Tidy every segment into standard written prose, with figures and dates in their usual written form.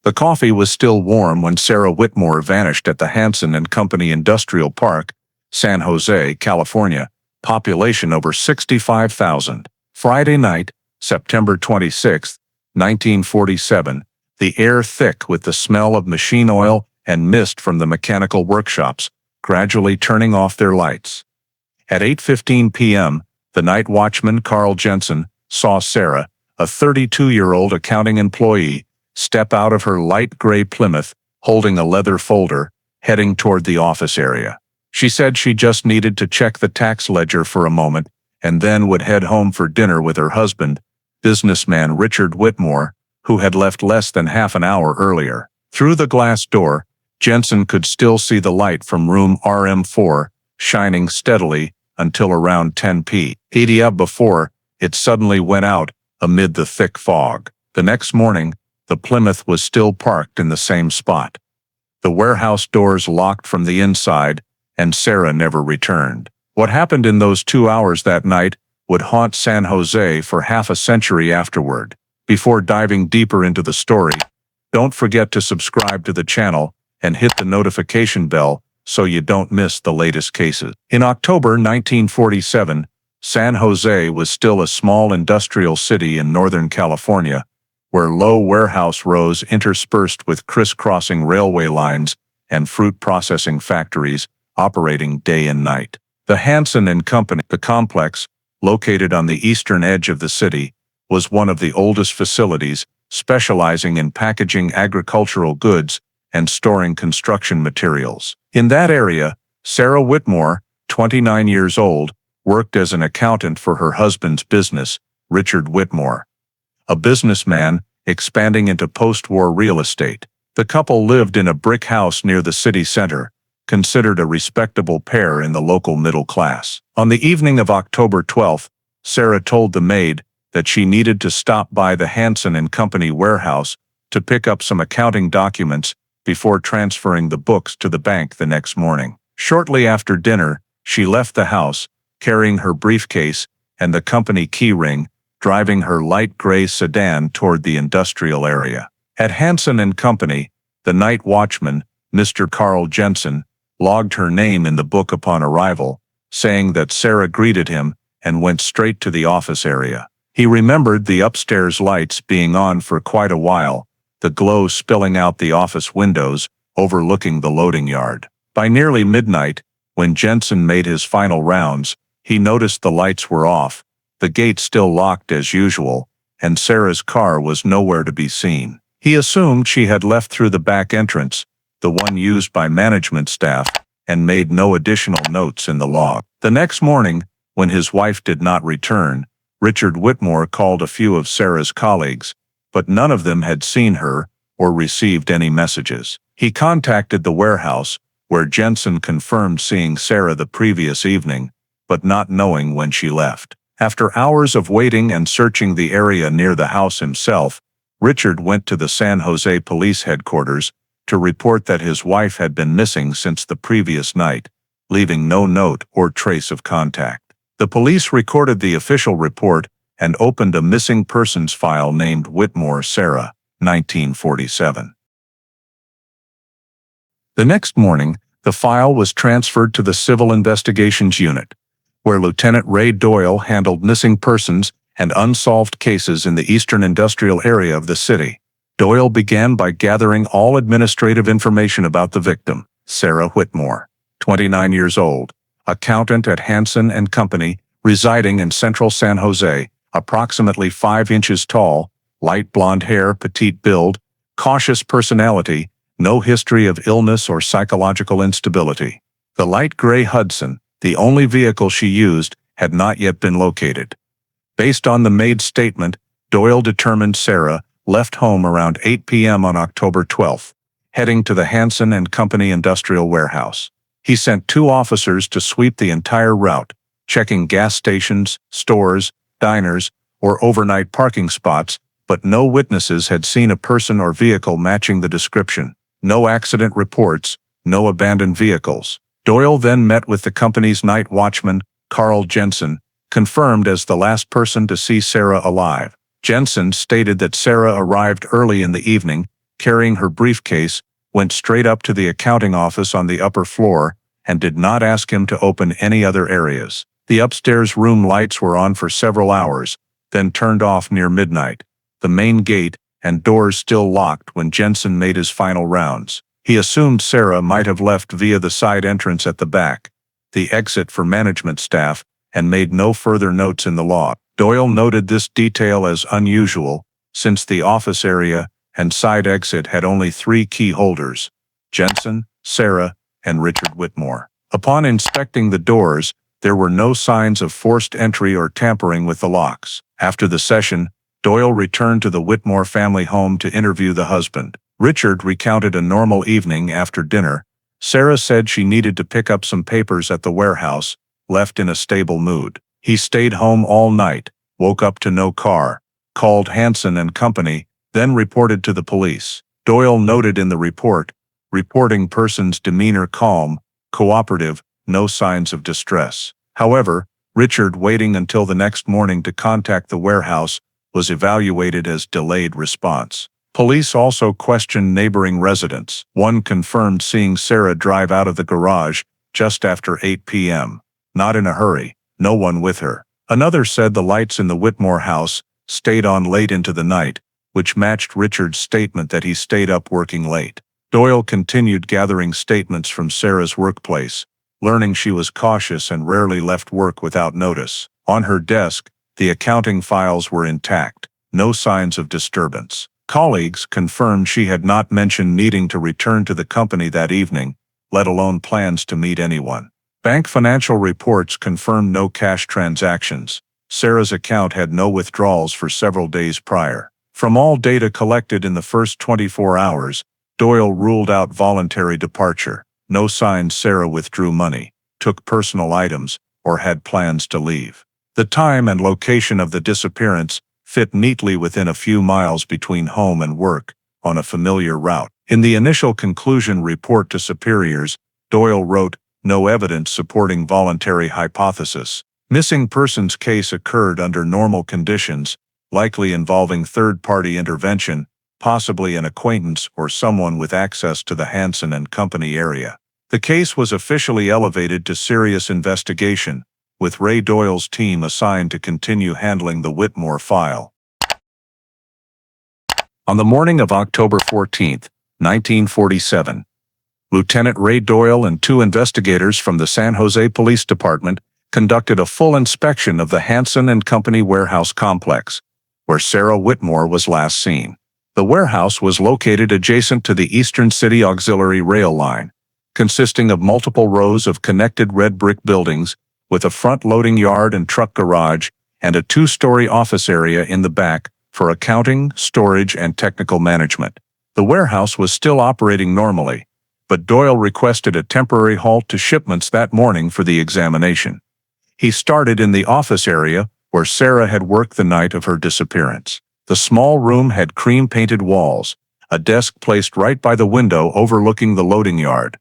The coffee was still warm when Sarah Whitmore vanished at the Hansen Company Industrial Park, San Jose, California, population over 65,000. Friday night, September 26, 1947, the air thick with the smell of machine oil and mist from the mechanical workshops, gradually turning off their lights. At 8:15 p.m., the night watchman Carl Jensen saw Sarah, a 32-year-old accounting employee, step out of her light gray Plymouth, holding a leather folder, heading toward the office area. She said she just needed to check the tax ledger for a moment and then would head home for dinner with her husband, businessman Richard Whitmore, who had left less than half an hour earlier. Through the glass door, Jensen could still see the light from room RM4, shining steadily until around 10 p.m. before it suddenly went out amid the thick fog. The next morning, the Plymouth was still parked in the same spot. The warehouse doors locked from the inside, and Sarah never returned. What happened in those 2 hours that night would haunt San Jose for half a century afterward. Before diving deeper into the story, don't forget to subscribe to the channel and hit the notification bell so you don't miss the latest cases. In October 1947, San Jose was still a small industrial city in Northern California, where low warehouse rows interspersed with crisscrossing railway lines and fruit processing factories operating day and night. The Hansen Company, the complex, located on the eastern edge of the city, was one of the oldest facilities, specializing in packaging agricultural goods and storing construction materials. In that area, Sarah Whitmore, 29 years old, worked as an accountant for her husband's business, Richard Whitmore, a businessman expanding into post-war real estate. The couple lived in a brick house near the city center, considered a respectable pair in the local middle class. On the evening of October 12th, Sarah told the maid that she needed to stop by the Hansen Company warehouse to pick up some accounting documents before transferring the books to the bank the next morning. Shortly after dinner, she left the house, carrying her briefcase and the company key ring, driving her light gray sedan toward the industrial area. At Hansen Company, the night watchman, Mr. Carl Jensen, logged her name in the book upon arrival, saying that Sarah greeted him and went straight to the office area. He remembered the upstairs lights being on for quite a while, the glow spilling out the office windows, overlooking the loading yard. By nearly midnight, when Jensen made his final rounds, he noticed the lights were off, the gate still locked as usual, and Sarah's car was nowhere to be seen. He assumed she had left through the back entrance, the one used by management staff, and made no additional notes in the log. The next morning, when his wife did not return, Richard Whitmore called a few of Sarah's colleagues, but none of them had seen her or received any messages. He contacted the warehouse, where Jensen confirmed seeing Sarah the previous evening, but not knowing when she left. After hours of waiting and searching the area near the house himself, Richard went to the San Jose police headquarters to report that his wife had been missing since the previous night, leaving no note or trace of contact. The police recorded the official report and opened a missing persons file named Whitmore Sarah, 1947. The next morning, the file was transferred to the Civil Investigations Unit, where Lieutenant Ray Doyle handled missing persons and unsolved cases in the eastern industrial area of the city. Doyle began by gathering all administrative information about the victim, Sarah Whitmore, 29 years old, accountant at Hansen Company, residing in central San Jose, approximately 5 inches tall, light blonde hair, petite build, cautious personality, no history of illness or psychological instability. The light gray Hudson, the only vehicle she used, had not yet been located. Based on the maid's statement, Doyle determined Sarah left home around 8 p.m. on October 12th, heading to the Hansen Company industrial warehouse. He sent 2 officers to sweep the entire route, checking gas stations, stores, diners, or overnight parking spots, but no witnesses had seen a person or vehicle matching the description. No accident reports, no abandoned vehicles. Doyle then met with the company's night watchman, Carl Jensen, confirmed as the last person to see Sarah alive. Jensen stated that Sarah arrived early in the evening carrying her briefcase, went straight up to the accounting office on the upper floor and did not ask him to open any other areas. The upstairs room lights were on for several hours, then turned off near midnight. The main gate and doors still locked when Jensen made his final rounds. He assumed Sarah might have left via the side entrance at the back, the exit for management staff, and made no further notes in the log. Doyle noted this detail as unusual, since the office area and side exit had only 3 key holders: Jensen, Sarah, and Richard Whitmore. Upon inspecting the doors, there were no signs of forced entry or tampering with the locks. After the session, Doyle returned to the Whitmore family home to interview the husband. Richard recounted a normal evening after dinner. Sarah said she needed to pick up some papers at the warehouse, left in a stable mood. He stayed home all night, woke up to no car, called Hansen Company, then reported to the police. Doyle noted in the report, reporting person's demeanor calm, cooperative, no signs of distress. However, Richard waiting until the next morning to contact the warehouse was evaluated as delayed response. Police also questioned neighboring residents. One confirmed seeing Sarah drive out of the garage just after 8 p.m. Not in a hurry, no one with her. Another said the lights in the Whitmore house stayed on late into the night, which matched Richard's statement that he stayed up working late. Doyle continued gathering statements from Sarah's workplace, learning she was cautious and rarely left work without notice. On her desk, the accounting files were intact, no signs of disturbance. Colleagues confirmed she had not mentioned needing to return to the company that evening, let alone plans to meet anyone. Bank financial reports confirmed no cash transactions. Sarah's account had no withdrawals for several days prior. From all data collected in the first 24 hours, Doyle ruled out voluntary departure. No signs Sarah withdrew money, took personal items, or had plans to leave. The time and location of the disappearance fit neatly within a few miles between home and work, on a familiar route. In the initial conclusion report to superiors, Doyle wrote, "No evidence supporting voluntary hypothesis. Missing persons case occurred under normal conditions, likely involving third-party intervention, possibly an acquaintance or someone with access to the Hansen Company area." The case was officially elevated to serious investigation, with Ray Doyle's team assigned to continue handling the Whitmore file. On the morning of October 14, 1947, Lieutenant Ray Doyle and 2 investigators from the San Jose Police Department conducted a full inspection of the Hansen Company warehouse complex, where Sarah Whitmore was last seen. The warehouse was located adjacent to the Eastern City Auxiliary Rail Line, consisting of multiple rows of connected red brick buildings, with a front loading yard and truck garage, and a 2-story office area in the back for accounting, storage, and technical management. The warehouse was still operating normally, but Doyle requested a temporary halt to shipments that morning for the examination. He started in the office area, where Sarah had worked the night of her disappearance. The small room had cream-painted walls, a desk placed right by the window overlooking the loading yard.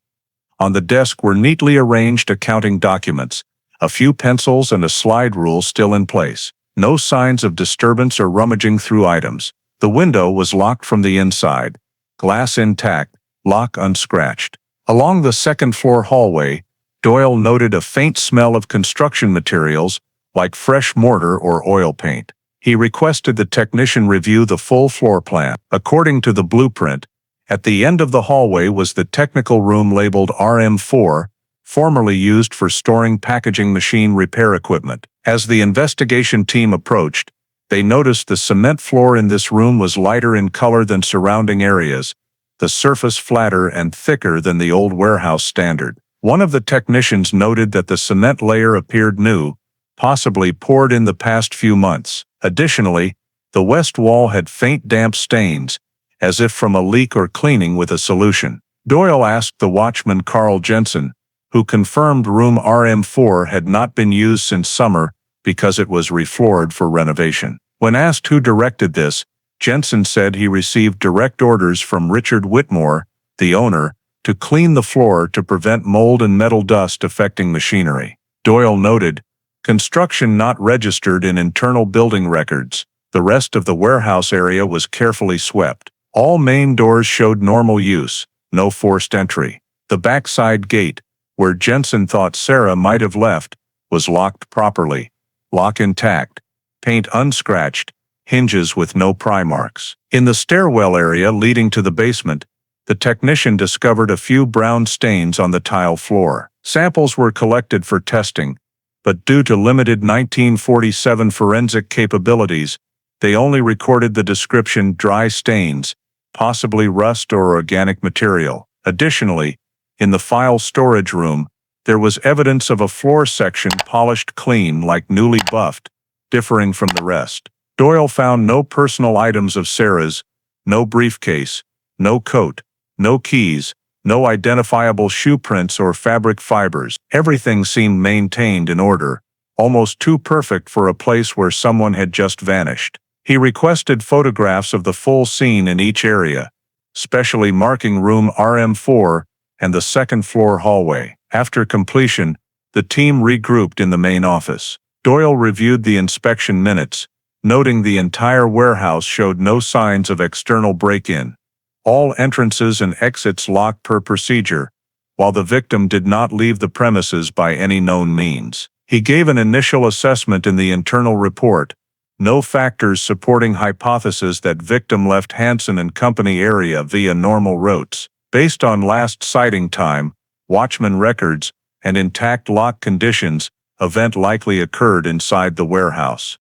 On the desk were neatly arranged accounting documents, a few pencils and a slide rule still in place. No signs of disturbance or rummaging through items. The window was locked from the inside, glass intact, lock unscratched. Along the second-floor hallway, Doyle noted a faint smell of construction materials, like fresh mortar or oil paint. He requested the technician review the full floor plan. According to the blueprint, at the end of the hallway was the technical room labeled RM4, formerly used for storing packaging machine repair equipment. As the investigation team approached, they noticed the cement floor in this room was lighter in color than surrounding areas, the surface flatter and thicker than the old warehouse standard. One of the technicians noted that the cement layer appeared new, possibly poured in the past few months. Additionally, the west wall had faint damp stains, as if from a leak or cleaning with a solution. Doyle asked the watchman Jensen, who confirmed room RM4 had not been used since summer because it was refloored for renovation. When asked who directed this, Jensen said he received direct orders from Richard Whitmore, the owner, to clean the floor to prevent mold and metal dust affecting machinery. Doyle noted, construction not registered in internal building records. The rest of the warehouse area was carefully swept. All main doors showed normal use, no forced entry. The backside gate, where Jensen thought Sarah might have left, was locked properly, lock intact, paint unscratched, hinges with no pry marks. In the stairwell area leading to the basement, the technician discovered a few brown stains on the tile floor. Samples were collected for testing, but due to limited 1947 forensic capabilities, they only recorded the description dry stains, possibly rust or organic material. Additionally, in the file storage room, there was evidence of a floor section polished clean like newly buffed, differing from the rest. Doyle found no personal items of Sarah's, no briefcase, no coat, no keys, no identifiable shoe prints or fabric fibers. Everything seemed maintained in order, almost too perfect for a place where someone had just vanished. He requested photographs of the full scene in each area, specially marking room RM4 and the second-floor hallway. After completion, the team regrouped in the main office. Doyle reviewed the inspection minutes, noting the entire warehouse showed no signs of external break-in. All entrances and exits locked per procedure, while the victim did not leave the premises by any known means. He gave an initial assessment in the internal report. No factors supporting hypothesis that victim left Hansen Company area via normal routes. Based on last sighting time, watchman records, and intact lock conditions, event likely occurred inside the warehouse.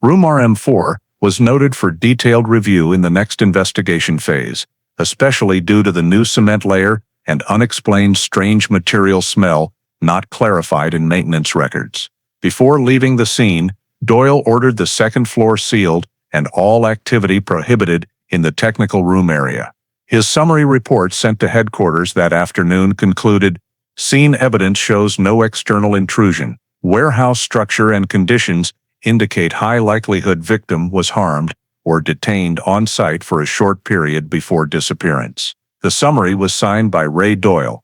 Room RM4 was noted for detailed review in the next investigation phase, especially due to the new cement layer and unexplained strange material smell not clarified in maintenance records. Before leaving the scene, Doyle ordered the second floor sealed and all activity prohibited in the technical room area. His summary report sent to headquarters that afternoon concluded, scene evidence shows no external intrusion. Warehouse structure and conditions indicate high likelihood victim was harmed or detained on site for a short period before disappearance. The summary was signed by Ray Doyle,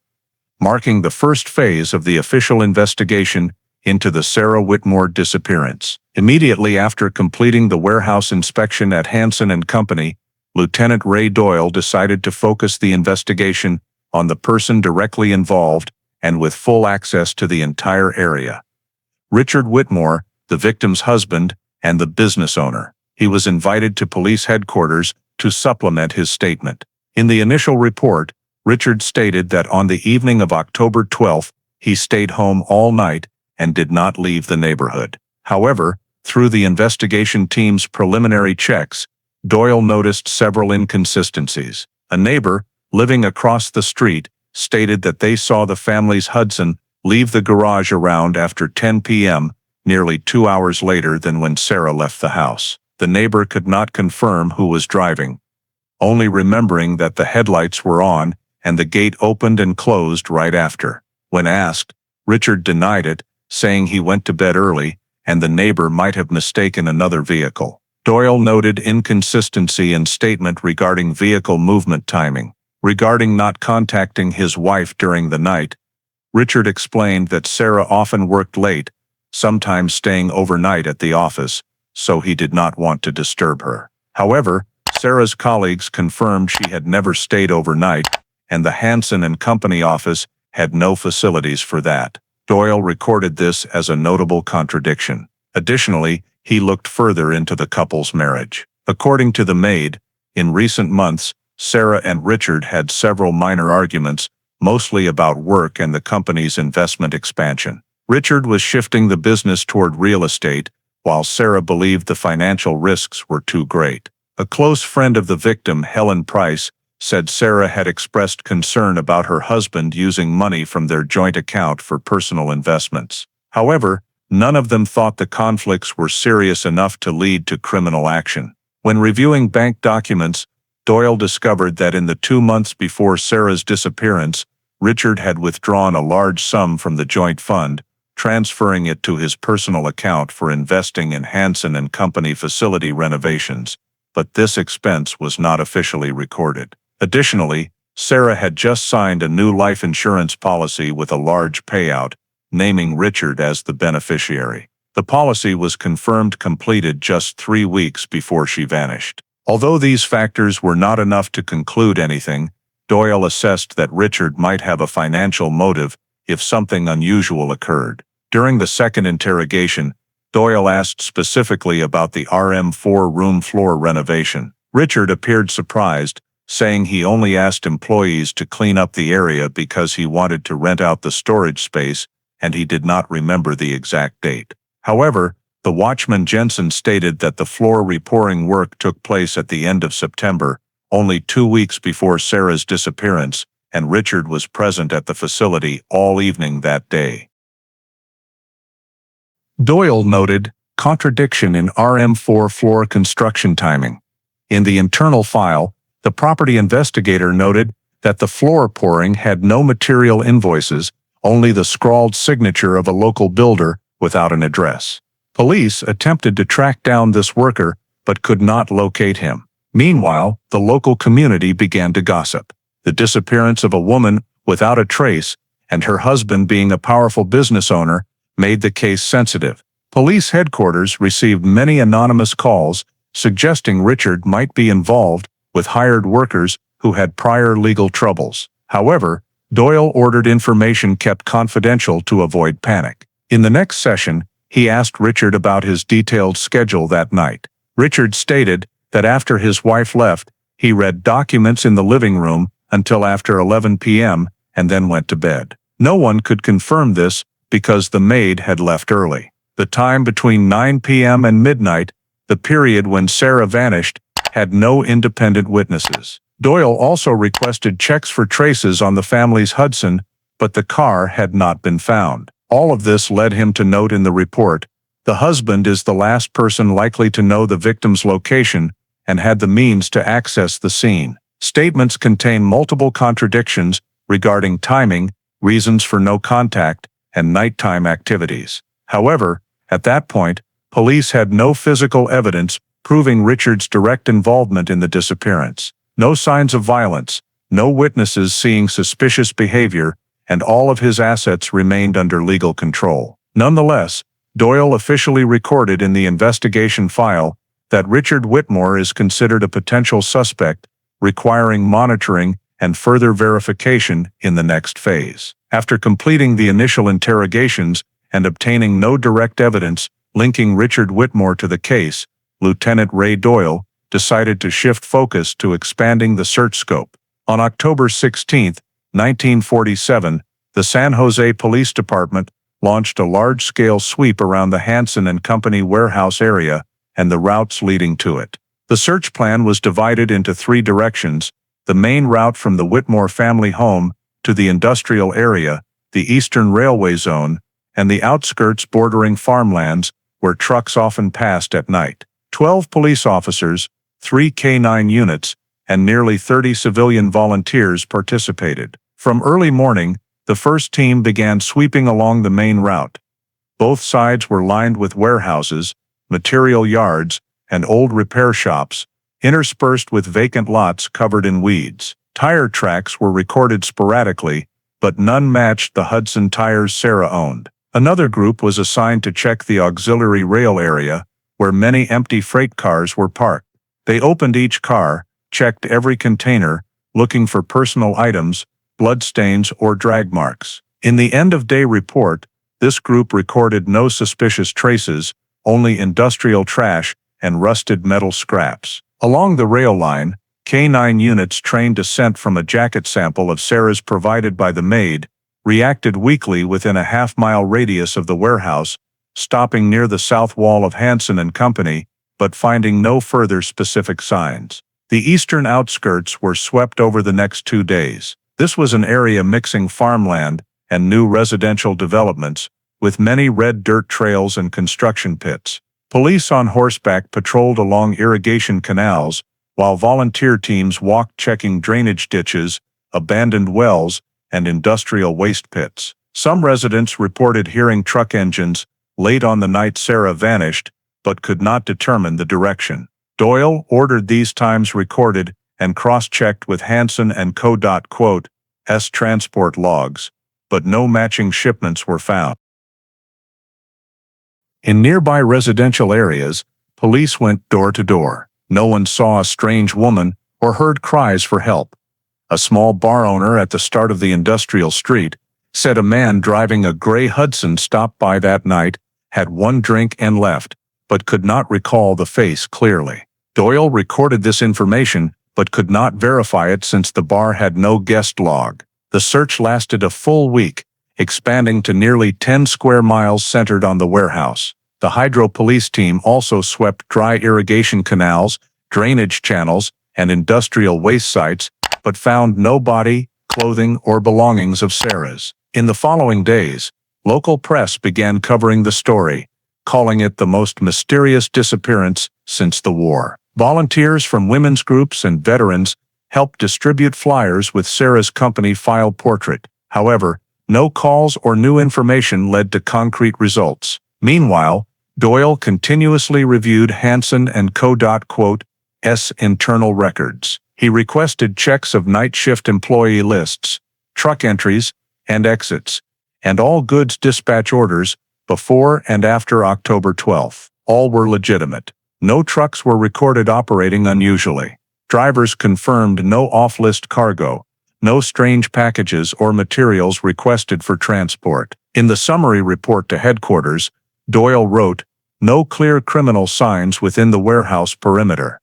marking the first phase of the official investigation into the Sarah Whitmore disappearance. Immediately after completing the warehouse inspection at Hansen Company, Lieutenant Ray Doyle decided to focus the investigation on the person directly involved and with full access to the entire area. Richard Whitmore, the victim's husband, and the business owner. He was invited to police headquarters to supplement his statement. In the initial report, Richard stated that on the evening of October 12, he stayed home all night and did not leave the neighborhood. However, through the investigation team's preliminary checks, Doyle noticed several inconsistencies. A neighbor, living across the street, stated that they saw the family's Hudson leave the garage around after 10 p.m., nearly 2 hours later than when Sarah left the house. The neighbor could not confirm who was driving, only remembering that the headlights were on and the gate opened and closed right after. When asked, Richard denied it, saying he went to bed early and the neighbor might have mistaken another vehicle. Doyle noted inconsistency in statement regarding vehicle movement timing. Regarding not contacting his wife during the night, Richard explained that Sarah often worked late, sometimes staying overnight at the office, so he did not want to disturb her. However, Sarah's colleagues confirmed she had never stayed overnight, and the Hansen Company office had no facilities for that. Doyle recorded this as a notable contradiction. Additionally, he looked further into the couple's marriage. According to the maid, in recent months, Sarah and Richard had several minor arguments, mostly about work and the company's investment expansion. Richard was shifting the business toward real estate, while Sarah believed the financial risks were too great. A close friend of the victim, Helen Price, said Sarah had expressed concern about her husband using money from their joint account for personal investments. However, none of them thought the conflicts were serious enough to lead to criminal action. When reviewing bank documents, Doyle discovered that in the 2 months before Sarah's disappearance, Richard had withdrawn a large sum from the joint fund, transferring it to his personal account for investing in Hansen Company facility renovations, but this expense was not officially recorded. Additionally, Sarah had just signed a new life insurance policy with a large payout, naming Richard as the beneficiary. The policy was confirmed completed just 3 weeks before she vanished. Although these factors were not enough to conclude anything, Doyle assessed that Richard might have a financial motive if something unusual occurred. During the second interrogation, Doyle asked specifically about the RM4 room floor renovation. Richard appeared surprised, saying he only asked employees to clean up the area because he wanted to rent out the storage space, and he did not remember the exact date. However, the watchman Jensen stated that the floor repouring work took place at the end of September, only 2 weeks before Sarah's disappearance, and Richard was present at the facility all evening that day. Doyle noted contradiction in RM4 floor construction timing. In the internal file, the property investigator noted that the floor pouring had no material invoices, only the scrawled signature of a local builder without an address. Police attempted to track down this worker but could not locate him. Meanwhile, the local community began to gossip. The disappearance of a woman without a trace and her husband being a powerful business owner made the case sensitive. Police headquarters received many anonymous calls suggesting Richard might be involved with hired workers who had prior legal troubles. However, Doyle ordered information kept confidential to avoid panic. In the next session, he asked Richard about his detailed schedule that night. Richard stated that after his wife left, he read documents in the living room until after 11 p.m. and then went to bed. No one could confirm this because the maid had left early. The time between 9 p.m. and midnight, the period when Sarah vanished, had no independent witnesses. Doyle also requested checks for traces on the family's Hudson, but the car had not been found. All of this led him to note in the report, the husband is the last person likely to know the victim's location and had the means to access the scene. Statements contain multiple contradictions regarding timing, reasons for no contact, and nighttime activities. However, at that point, police had no physical evidence proving Richard's direct involvement in the disappearance. No signs of violence, no witnesses seeing suspicious behavior, and all of his assets remained under legal control. Nonetheless, Doyle officially recorded in the investigation file that Richard Whitmore is considered a potential suspect, requiring monitoring and further verification in the next phase. After completing the initial interrogations and obtaining no direct evidence linking Richard Whitmore to the case, Lieutenant Ray Doyle decided to shift focus to expanding the search scope. On October 16, 1947, the San Jose Police Department launched a large-scale sweep around the Hansen Company warehouse area and the routes leading to it. The search plan was divided into 3 directions: the main route from the Whitmore family home to the industrial area, the Eastern Railway Zone, and the outskirts bordering farmlands where trucks often passed at night. 12 police officers, 3 K-9 units, and nearly 30 civilian volunteers participated. From early morning, the first team began sweeping along the main route. Both sides were lined with warehouses, material yards, and old repair shops, interspersed with vacant lots covered in weeds. Tire tracks were recorded sporadically, but none matched the Hudson tires Sarah owned. Another group was assigned to check the auxiliary rail area, where many empty freight cars were parked. They opened each car, checked every container, looking for personal items, bloodstains, or drag marks. In the end-of-day report, this group recorded no suspicious traces, only industrial trash and rusted metal scraps. Along the rail line, K-9 units trained to scent from a jacket sample of Sarah's provided by the maid, reacted weakly within a half-mile radius of the warehouse, stopping near the south wall of Hansen Company, but finding no further specific signs. The eastern outskirts were swept over the next 2 days. This was an area mixing farmland and new residential developments, with many red dirt trails and construction pits. Police on horseback patrolled along irrigation canals, while volunteer teams walked checking drainage ditches, abandoned wells, and industrial waste pits. Some residents reported hearing truck engines late on the night Sarah vanished, but could not determine the direction. Doyle ordered these times recorded and cross-checked with Hansen Co.'s transport logs, but no matching shipments were found. In nearby residential areas, police went door to door. No one saw a strange woman or heard cries for help. A small bar owner at the start of the industrial street said a man driving a gray Hudson stopped by that night, had one drink and left, but could not recall the face clearly. Doyle recorded this information but could not verify it since the bar had no guest log. The search lasted a full week, expanding to nearly 10 square miles centered on the warehouse. The hydro police team also swept dry irrigation canals, drainage channels, and industrial waste sites, but found no body, clothing, or belongings of Sarah's. In the following days, local press began covering the story, calling it the most mysterious disappearance since the war. Volunteers from women's groups and veterans helped distribute flyers with Sarah's company file portrait. However, no calls or new information led to concrete results. Meanwhile, Doyle continuously reviewed Hansen Co.'s internal records. He requested checks of night shift employee lists, truck entries and exits, and all goods dispatch orders before and after October 12. All were legitimate. No trucks were recorded operating unusually. Drivers confirmed no off-list cargo, no strange packages or materials requested for transport. In the summary report to headquarters, Doyle wrote, "No clear criminal signs within the warehouse perimeter.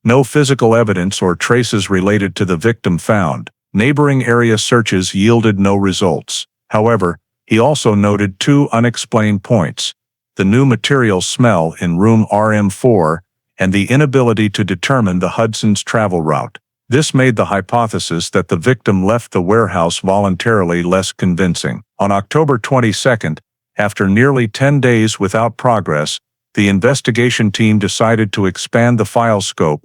No physical evidence or traces related to the victim found. Neighboring area searches yielded no results." However, he also noted two unexplained points: the new material smell in room RM4 and the inability to determine the Hudson's travel route. This made the hypothesis that the victim left the warehouse voluntarily less convincing. On October 22, after nearly 10 days without progress, the investigation team decided to expand the file scope,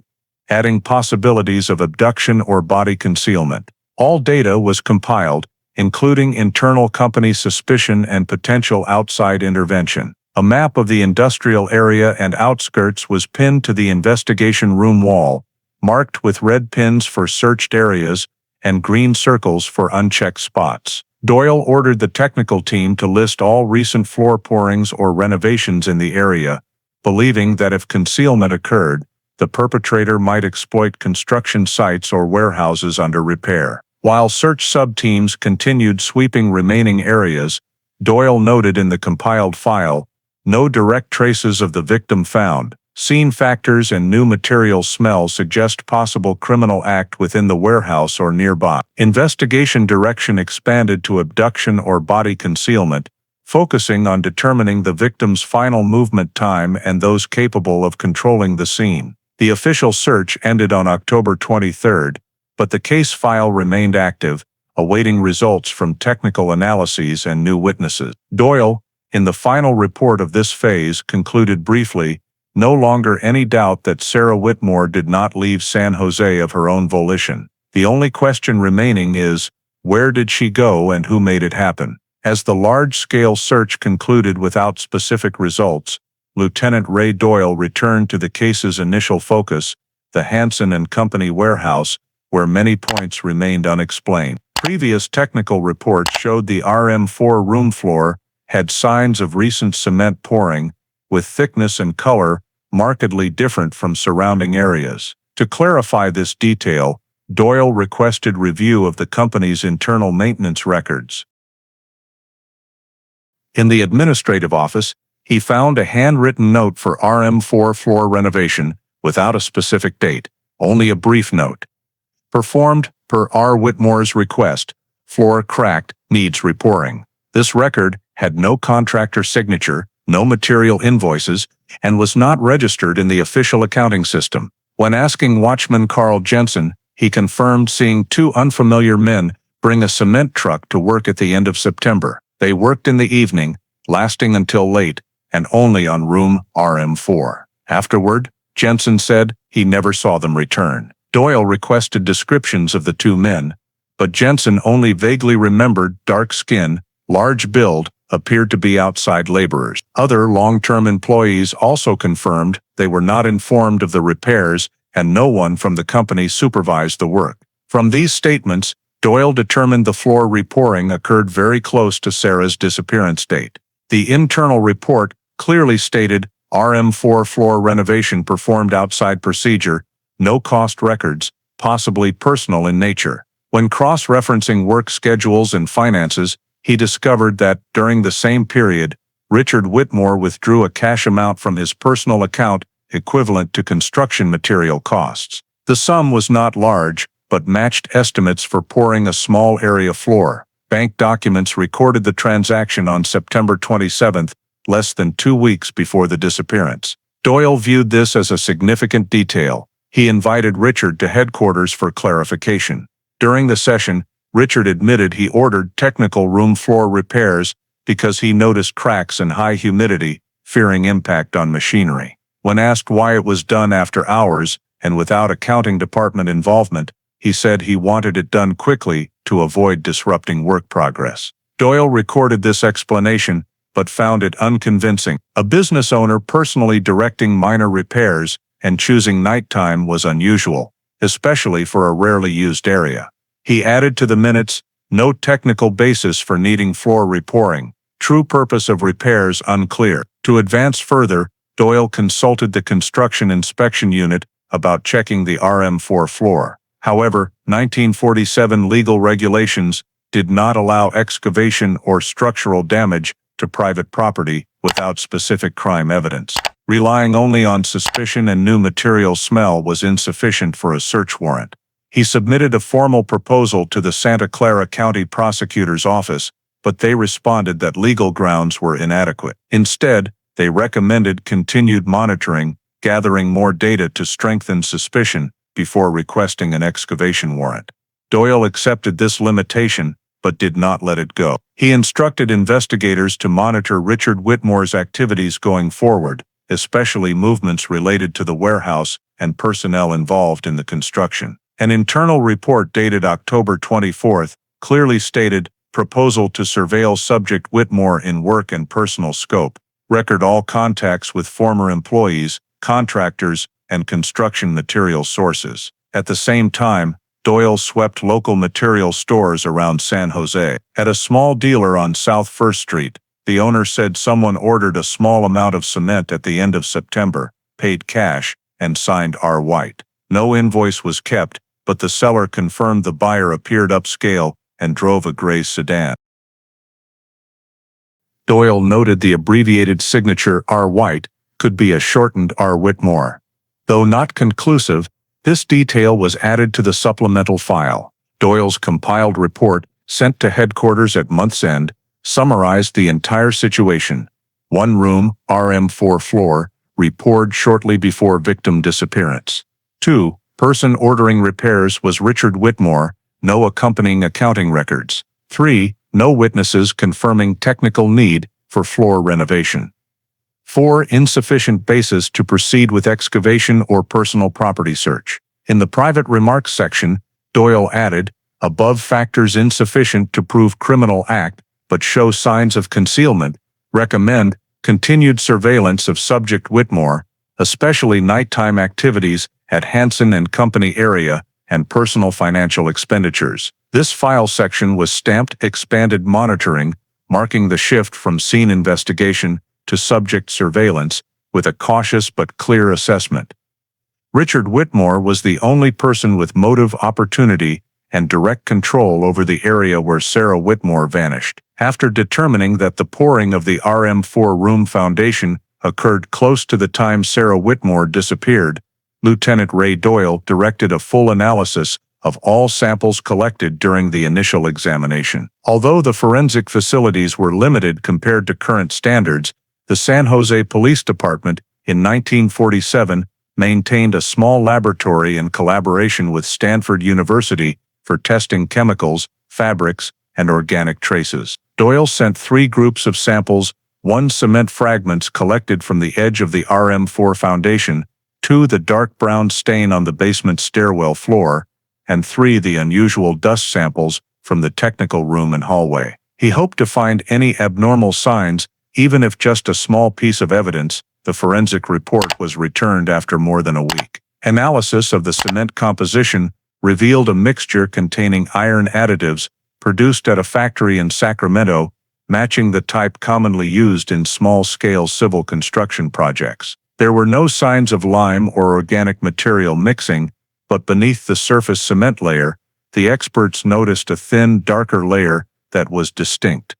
adding possibilities of abduction or body concealment. All data was compiled, including internal company suspicion and potential outside intervention. A map of the industrial area and outskirts was pinned to the investigation room wall, marked with red pins for searched areas and green circles for unchecked spots. Doyle ordered the technical team to list all recent floor pourings or renovations in the area, believing that if concealment occurred, the perpetrator might exploit construction sites or warehouses under repair. While search sub-teams continued sweeping remaining areas, Doyle noted in the compiled file, "No direct traces of the victim found. Scene factors and new material smell suggest possible criminal act within the warehouse or nearby." Investigation direction expanded to abduction or body concealment, focusing on determining the victim's final movement time and those capable of controlling the scene. The official search ended on October 23, but the case file remained active, awaiting results from technical analyses and new witnesses. Doyle, in the final report of this phase, concluded briefly, "No longer any doubt that Sarah Whitmore did not leave San Jose of her own volition. The only question remaining is, where did she go and who made it happen?" As the large-scale search concluded without specific results, Lieutenant Ray Doyle returned to the case's initial focus, the Hansen Company warehouse, where many points remained unexplained. Previous technical reports showed the RM4 room floor had signs of recent cement pouring, with thickness and color markedly different from surrounding areas. To clarify this detail, Doyle requested review of the company's internal maintenance records. In the administrative office, he found a handwritten note for RM4 floor renovation without a specific date, only a brief note. Performed per R. Whitmore's request. Floor cracked, needs repouring. This record had no contractor signature, no material invoices, and was not registered in the official accounting system. When asking watchman Jensen, he confirmed seeing two unfamiliar men bring a cement truck to work at the end of September. They worked in the evening, lasting until late, and only on room RM4. Afterward, Jensen said he never saw them return. Doyle requested descriptions of the two men, but Jensen only vaguely remembered dark skin, large build, appeared to be outside laborers. Other long-term employees also confirmed they were not informed of the repairs, and no one from the company supervised the work. From these statements, Doyle determined the floor repouring occurred very close to Sarah's disappearance date. The internal report clearly stated RM4 floor renovation performed outside procedure, no cost records, possibly personal in nature. When cross-referencing work schedules and finances, he discovered that, during the same period, Richard Whitmore withdrew a cash amount from his personal account equivalent to construction material costs. The sum was not large, but matched estimates for pouring a small area floor. Bank documents recorded the transaction on September 27, less than 2 weeks before the disappearance. Doyle viewed this as a significant detail. He invited Richard to headquarters for clarification. During the session, Richard admitted he ordered technical room floor repairs because he noticed cracks and high humidity, fearing impact on machinery. When asked why it was done after hours and without accounting department involvement, he said he wanted it done quickly to avoid disrupting work progress. Doyle recorded this explanation, but found it unconvincing. A business owner personally directing minor repairs and choosing nighttime was unusual, especially for a rarely used area. He added to the minutes, no technical basis for needing floor repouring, true purpose of repairs unclear. To advance further, Doyle consulted the construction inspection unit about checking the RM4 floor. However, 1947 legal regulations did not allow excavation or structural damage to private property without specific crime evidence. Relying only on suspicion and new material smell was insufficient for a search warrant. He submitted a formal proposal to the Santa Clara County Prosecutor's Office, but they responded that legal grounds were inadequate. Instead, they recommended continued monitoring, gathering more data to strengthen suspicion before requesting an excavation warrant. Doyle accepted this limitation, but did not let it go. He instructed investigators to monitor Richard Whitmore's activities going forward, especially movements related to the warehouse and personnel involved in the construction. An internal report dated October 24 clearly stated, "Proposal to surveil subject Whitmore in work and personal scope. Record all contacts with former employees, contractors, and construction material sources." At the same time, Doyle swept local material stores around San Jose. At a small dealer on South First Street, the owner said someone ordered a small amount of cement at the end of September, paid cash, and signed R. White. No invoice was kept, but the seller confirmed the buyer appeared upscale and drove a gray sedan. Doyle noted the abbreviated signature R. White could be a shortened R. Whitmore. Though not conclusive, this detail was added to the supplemental file. Doyle's compiled report, sent to headquarters at month's end, summarized the entire situation. 1 room, RM4 floor, repoured shortly before victim disappearance. 2. Person ordering repairs was Richard Whitmore, no accompanying accounting records. 3. No witnesses confirming technical need for floor renovation. 4. Insufficient basis to proceed with excavation or personal property search. In the private remarks section, Doyle added, "Above factors insufficient to prove criminal act, but show signs of concealment, recommend continued surveillance of subject Whitmore, especially nighttime activities at Hansen Co area and personal financial expenditures." This file section was stamped "Expanded Monitoring," marking the shift from scene investigation to subject surveillance, with a cautious but clear assessment. Richard Whitmore was the only person with motive, opportunity, and direct control over the area where Sarah Whitmore vanished. After determining that the pouring of the RM4 room foundation occurred close to the time Sarah Whitmore disappeared, Lieutenant Ray Doyle directed a full analysis of all samples collected during the initial examination. Although the forensic facilities were limited compared to current standards, the San Jose Police Department, in 1947, maintained a small laboratory in collaboration with Stanford University for testing chemicals, fabrics, and organic traces. Doyle sent 3 groups of samples, 1 cement fragments collected from the edge of the RM4 foundation, 2 the dark brown stain on the basement stairwell floor, and 3 the unusual dust samples from the technical room and hallway. He hoped to find any abnormal signs, even if just a small piece of evidence. The forensic report was returned after more than a week. Analysis of the cement composition revealed a mixture containing iron additives produced at a factory in Sacramento, matching the type commonly used in small-scale civil construction projects. There were no signs of lime or organic material mixing, but beneath the surface cement layer, the experts noticed a thin, darker layer that was distinct,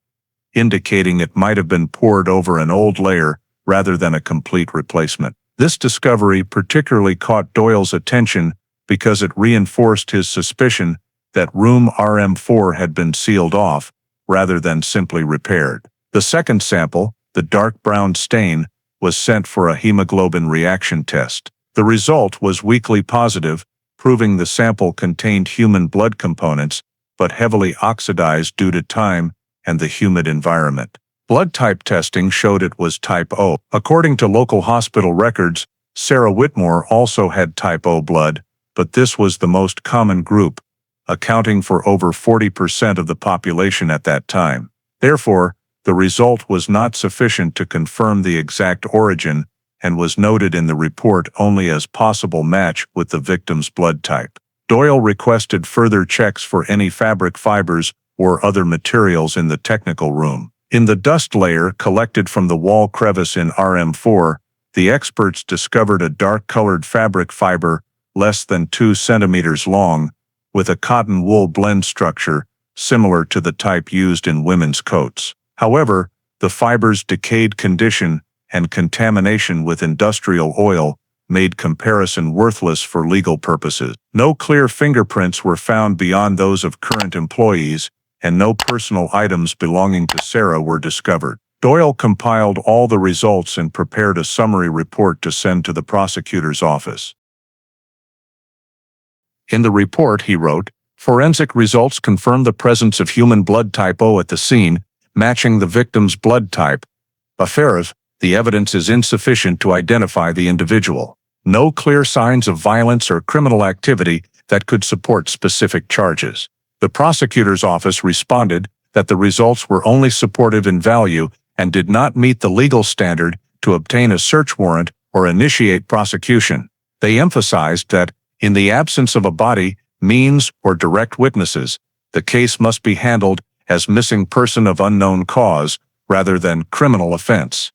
indicating it might have been poured over an old layer rather than a complete replacement. This discovery particularly caught Doyle's attention because it reinforced his suspicion that room RM4 had been sealed off rather than simply repaired. The second sample, the dark brown stain, was sent for a hemoglobin reaction test. The result was weakly positive, proving the sample contained human blood components, but heavily oxidized due to time and the humid environment. Blood type testing showed it was type O. According to local hospital records, Sarah Whitmore also had type O blood, but this was the most common group, accounting for over 40% of the population at that time. Therefore, the result was not sufficient to confirm the exact origin and was noted in the report only as possible match with the victim's blood type. Doyle requested further checks for any fabric fibers or other materials in the technical room. In the dust layer collected from the wall crevice in RM4, the experts discovered a dark-colored fabric fiber less than 2 centimeters long, with a cotton-wool blend structure similar to the type used in women's coats. However, the fiber's decayed condition and contamination with industrial oil made comparison worthless for legal purposes. No clear fingerprints were found beyond those of current employees, and no personal items belonging to Sarah were discovered. Doyle compiled all the results and prepared a summary report to send to the prosecutor's office. In the report, he wrote, "Forensic results confirm the presence of human blood type O at the scene, matching the victim's blood type. However, the evidence is insufficient to identify the individual. No clear signs of violence or criminal activity that could support specific charges." The prosecutor's office responded that the results were only supportive in value and did not meet the legal standard to obtain a search warrant or initiate prosecution. They emphasized that, in the absence of a body, means, or direct witnesses, the case must be handled as missing person of unknown cause rather than criminal offense.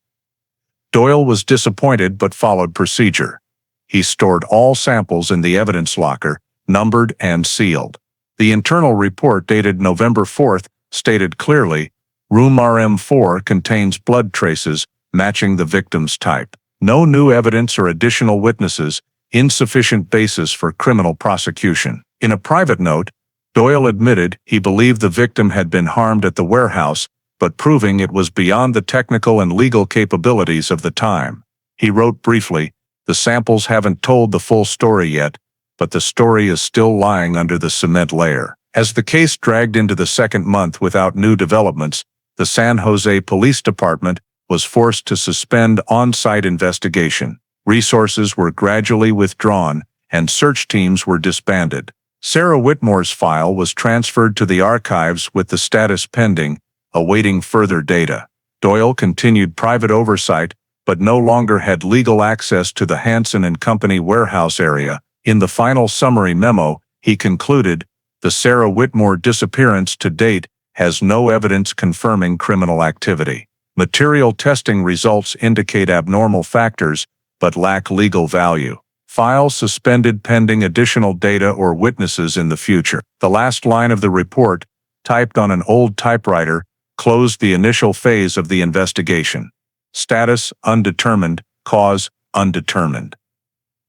Doyle was disappointed but followed procedure. He stored all samples in the evidence locker, numbered and sealed. The internal report dated November 4th stated clearly, "Room RM4 contains blood traces matching the victim's type. No new evidence or additional witnesses, insufficient basis for criminal prosecution." In a private note, Doyle admitted he believed the victim had been harmed at the warehouse, but proving it was beyond the technical and legal capabilities of the time. He wrote briefly, "The samples haven't told the full story yet, but the story is still lying under the cement layer." As the case dragged into the second month without new developments, the San Jose Police Department was forced to suspend on-site investigation. Resources were gradually withdrawn, and search teams were disbanded. Sarah Whitmore's file was transferred to the archives with the status pending, awaiting further data. Doyle continued private oversight, but no longer had legal access to the Hansen Co warehouse area. In the final summary memo, he concluded, "The Sarah Whitmore disappearance to date has no evidence confirming criminal activity. Material testing results indicate abnormal factors, but lack legal value. File suspended pending additional data or witnesses in the future." The last line of the report, typed on an old typewriter, closed the initial phase of the investigation. Status undetermined, cause undetermined.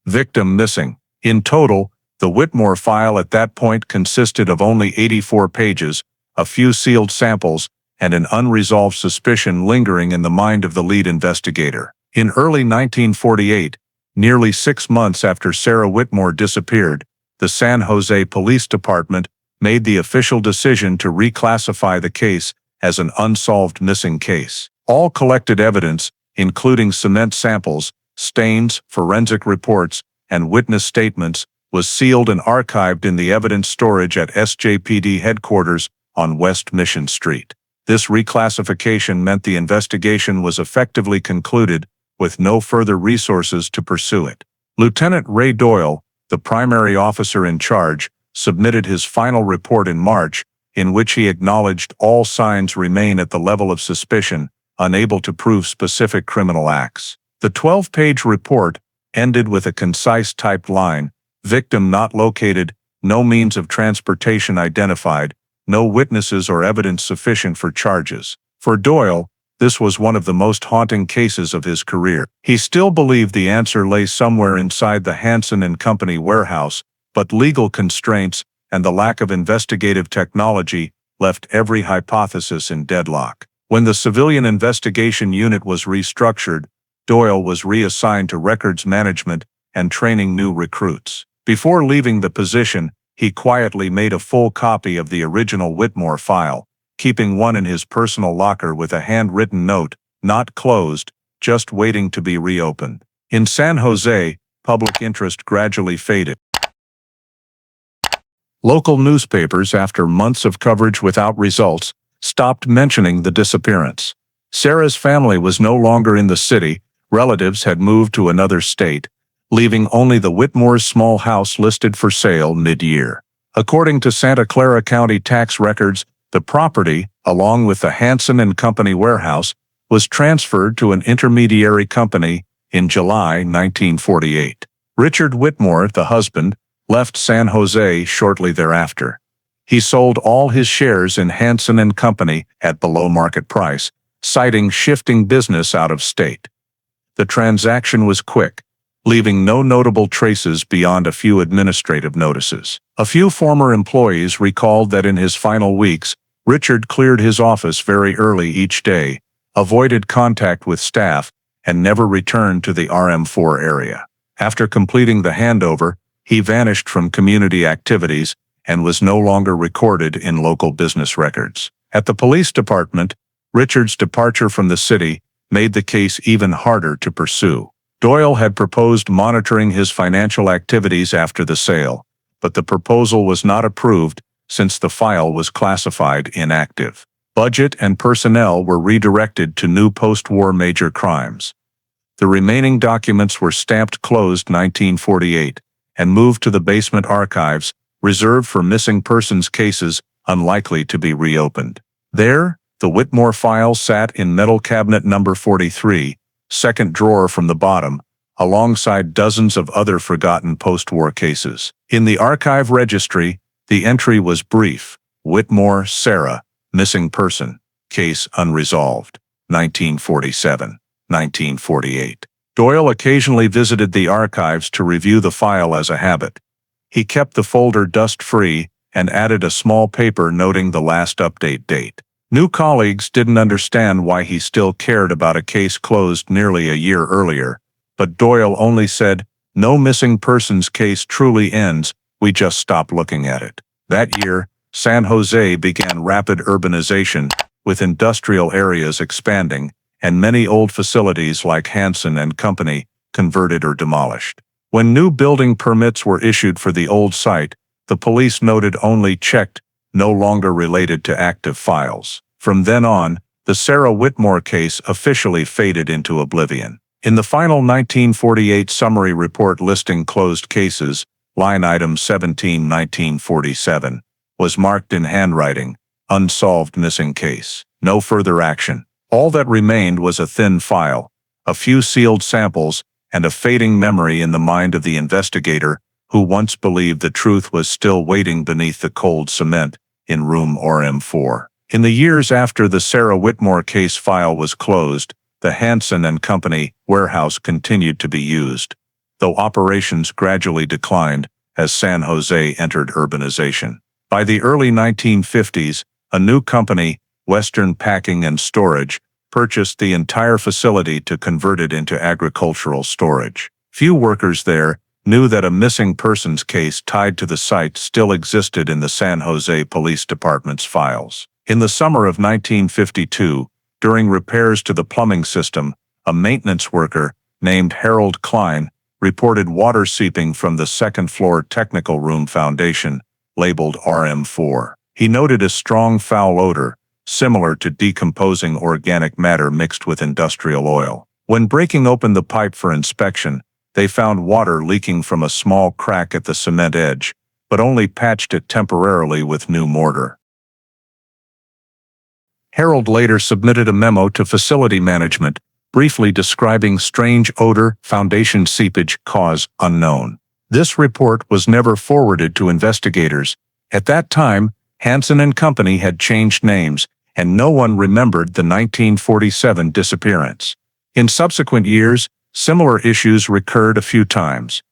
Victim missing. In total, the Whitmore file at that point consisted of only 84 pages, a few sealed samples, and an unresolved suspicion lingering in the mind of the lead investigator. In early 1948, nearly 6 months after Sarah Whitmore disappeared, the San Jose Police Department made the official decision to reclassify the case as an unsolved missing case. All collected evidence, including cement samples, stains, forensic reports, and witness statements, was sealed and archived in the evidence storage at SJPD headquarters on West Mission Street. This reclassification meant the investigation was effectively concluded, with no further resources to pursue it. Lieutenant Ray Doyle, the primary officer in charge, submitted his final report in March, in which he acknowledged all signs remain at the level of suspicion, unable to prove specific criminal acts. The 12-page report ended with a concise typed line: victim not located, no means of transportation identified, no witnesses or evidence sufficient for charges. For Doyle, this was one of the most haunting cases of his career. He still believed the answer lay somewhere inside the Hansen Company warehouse, but legal constraints and the lack of investigative technology left every hypothesis in deadlock. When the Civilian Investigation Unit was restructured, Doyle was reassigned to records management and training new recruits. Before leaving the position, he quietly made a full copy of the original Whitmore file, keeping one in his personal locker with a handwritten note: not closed, just waiting to be reopened. In San Jose, public interest gradually faded. Local newspapers, after months of coverage without results, stopped mentioning the disappearance. Sarah's family was no longer in the city. Relatives had moved to another state, leaving only the Whitmore's small house listed for sale mid-year. According to Santa Clara County tax records, the property, along with the Hansen Company warehouse, was transferred to an intermediary company in July 1948. Richard Whitmore, the husband, left San Jose shortly thereafter. He sold all his shares in Hansen Company at below market price, citing shifting business out of state. The transaction was quick, leaving no notable traces beyond a few administrative notices. A few former employees recalled that in his final weeks, Richard cleared his office very early each day, avoided contact with staff, and never returned to the RM4 area. After completing the handover, he vanished from community activities and was no longer recorded in local business records. At the police department, Richard's departure from the city made the case even harder to pursue. Doyle had proposed monitoring his financial activities after the sale, but the proposal was not approved since the file was classified inactive. Budget and personnel were redirected to new post-war major crimes. The remaining documents were stamped closed 1948 and moved to the basement archives, reserved for missing persons cases unlikely to be reopened. There, the Whitmore file sat in metal cabinet number 43, second drawer from the bottom, alongside dozens of other forgotten post-war cases. In the archive registry, the entry was brief: Whitmore, Sarah, missing person, case unresolved, 1947, 1948. Doyle occasionally visited the archives to review the file as a habit. He kept the folder dust-free and added a small paper noting the last update date. New colleagues didn't understand why he still cared about a case closed nearly a year earlier, but Doyle only said, "No missing persons case truly ends, we just stopped looking at it." That year, San Jose began rapid urbanization, with industrial areas expanding, and many old facilities like Hansen Company converted or demolished. When new building permits were issued for the old site, the police noted only checked, no longer related to active files. From then on, the Sarah Whitmore case officially faded into oblivion. In the final 1948 summary report listing closed cases, line item 17 1947 was marked in handwriting, "Unsolved missing case." No further action. All that remained was a thin file, a few sealed samples, and a fading memory in the mind of the investigator who once believed the truth was still waiting beneath the cold cement in room RM4. In the years after the Sarah Whitmore case file was closed, the Hansen Company warehouse continued to be used, though operations gradually declined as San Jose entered urbanization. By the early 1950s, a new company, Western Packing and Storage, purchased the entire facility to convert it into agricultural storage. Few workers there knew that a missing persons case tied to the site still existed in the San Jose Police Department's files. In the summer of 1952, during repairs to the plumbing system, a maintenance worker named Harold Klein reported water seeping from the second-floor technical room foundation, labeled RM4. He noted a strong foul odor, similar to decomposing organic matter mixed with industrial oil. When breaking open the pipe for inspection, they found water leaking from a small crack at the cement edge, but only patched it temporarily with new mortar. Herald later submitted a memo to facility management, briefly describing strange odor, foundation seepage, cause unknown. This report was never forwarded to investigators. At that time, Hansen Company had changed names, and no one remembered the 1947 disappearance. In subsequent years, similar issues recurred a few times.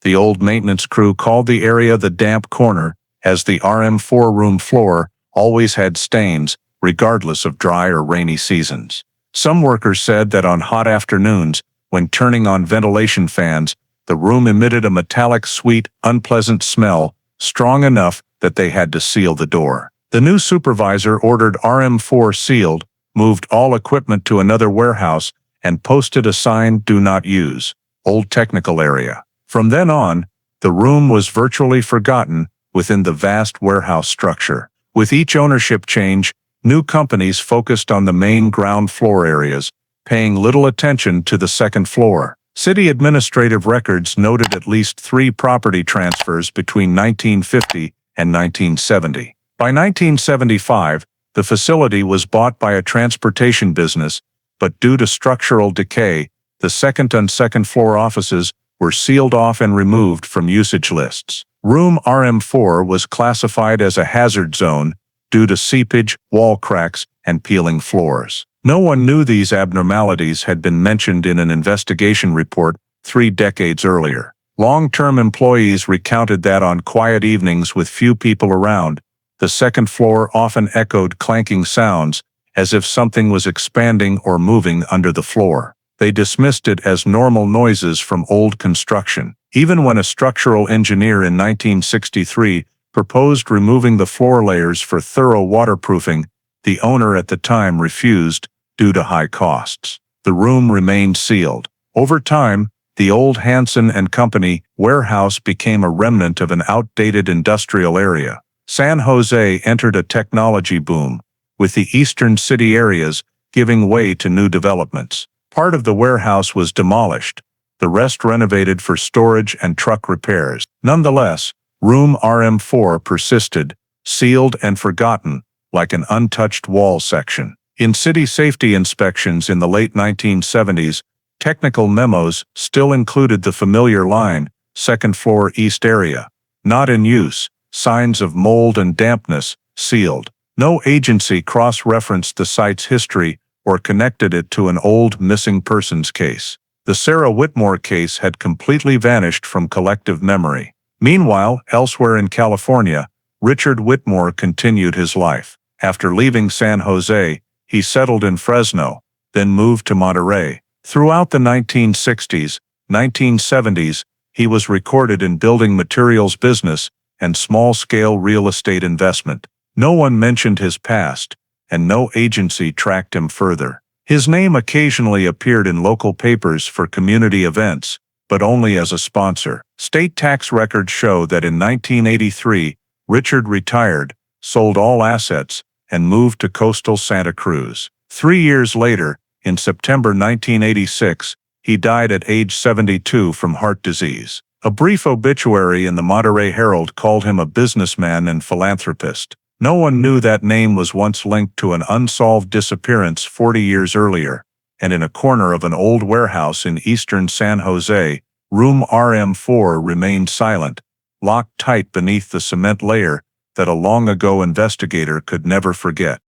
The old maintenance crew called the area the damp corner, as the RM4 room floor always had stains, regardless of dry or rainy seasons. Some workers said that on hot afternoons, when turning on ventilation fans, the room emitted a metallic, sweet, unpleasant smell, strong enough that they had to seal the door. The new supervisor ordered RM4 sealed, moved all equipment to another warehouse, and posted a sign, "Do not use, old technical area." From then on, the room was virtually forgotten within the vast warehouse structure. With each ownership change, new companies focused on the main ground floor areas, paying little attention to the second floor. City administrative records noted at least 3 property transfers between 1950 and 1970. By 1975, the facility was bought by a transportation business, but due to structural decay, the second and second floor offices were sealed off and removed from usage lists. Room RM4 was classified as a hazard zone due to seepage, wall cracks, and peeling floors. No one knew these abnormalities had been mentioned in an investigation report 3 decades earlier. Long-term employees recounted that on quiet evenings with few people around, the second floor often echoed clanking sounds, as if something was expanding or moving under the floor. They dismissed it as normal noises from old construction. Even when a structural engineer in 1963 proposed removing the floor layers for thorough waterproofing, the owner at the time refused due to high costs. The room remained sealed. Over time, the old Hansen Company warehouse became a remnant of an outdated industrial area. San Jose entered a technology boom, with the eastern city areas giving way to new developments. Part of the warehouse was demolished, the rest renovated for storage and truck repairs. Nonetheless, room RM4 persisted, sealed and forgotten, like an untouched wall section. In city safety inspections in the late 1970s, technical memos still included the familiar line, second floor east area, not in use, signs of mold and dampness, sealed. No agency cross-referenced the site's history or connected it to an old missing persons case. The Sarah Whitmore case had completely vanished from collective memory. Meanwhile, elsewhere in California, Richard Whitmore continued his life. After leaving San Jose, he settled in Fresno, then moved to Monterey. Throughout the 1960s, 1970s, he was recorded in building materials business and small-scale real estate investment. No one mentioned his past, and no agency tracked him further. His name occasionally appeared in local papers for community events, but only as a sponsor. State tax records show that in 1983, Richard retired, sold all assets, and moved to coastal Santa Cruz. 3 years later, in September 1986, he died at age 72 from heart disease. A brief obituary in the Monterey Herald called him a businessman and philanthropist. No one knew that name was once linked to an unsolved disappearance 40 years earlier, and in a corner of an old warehouse in eastern San Jose, room RM4 remained silent, locked tight beneath the cement layer that a long-ago investigator could never forget.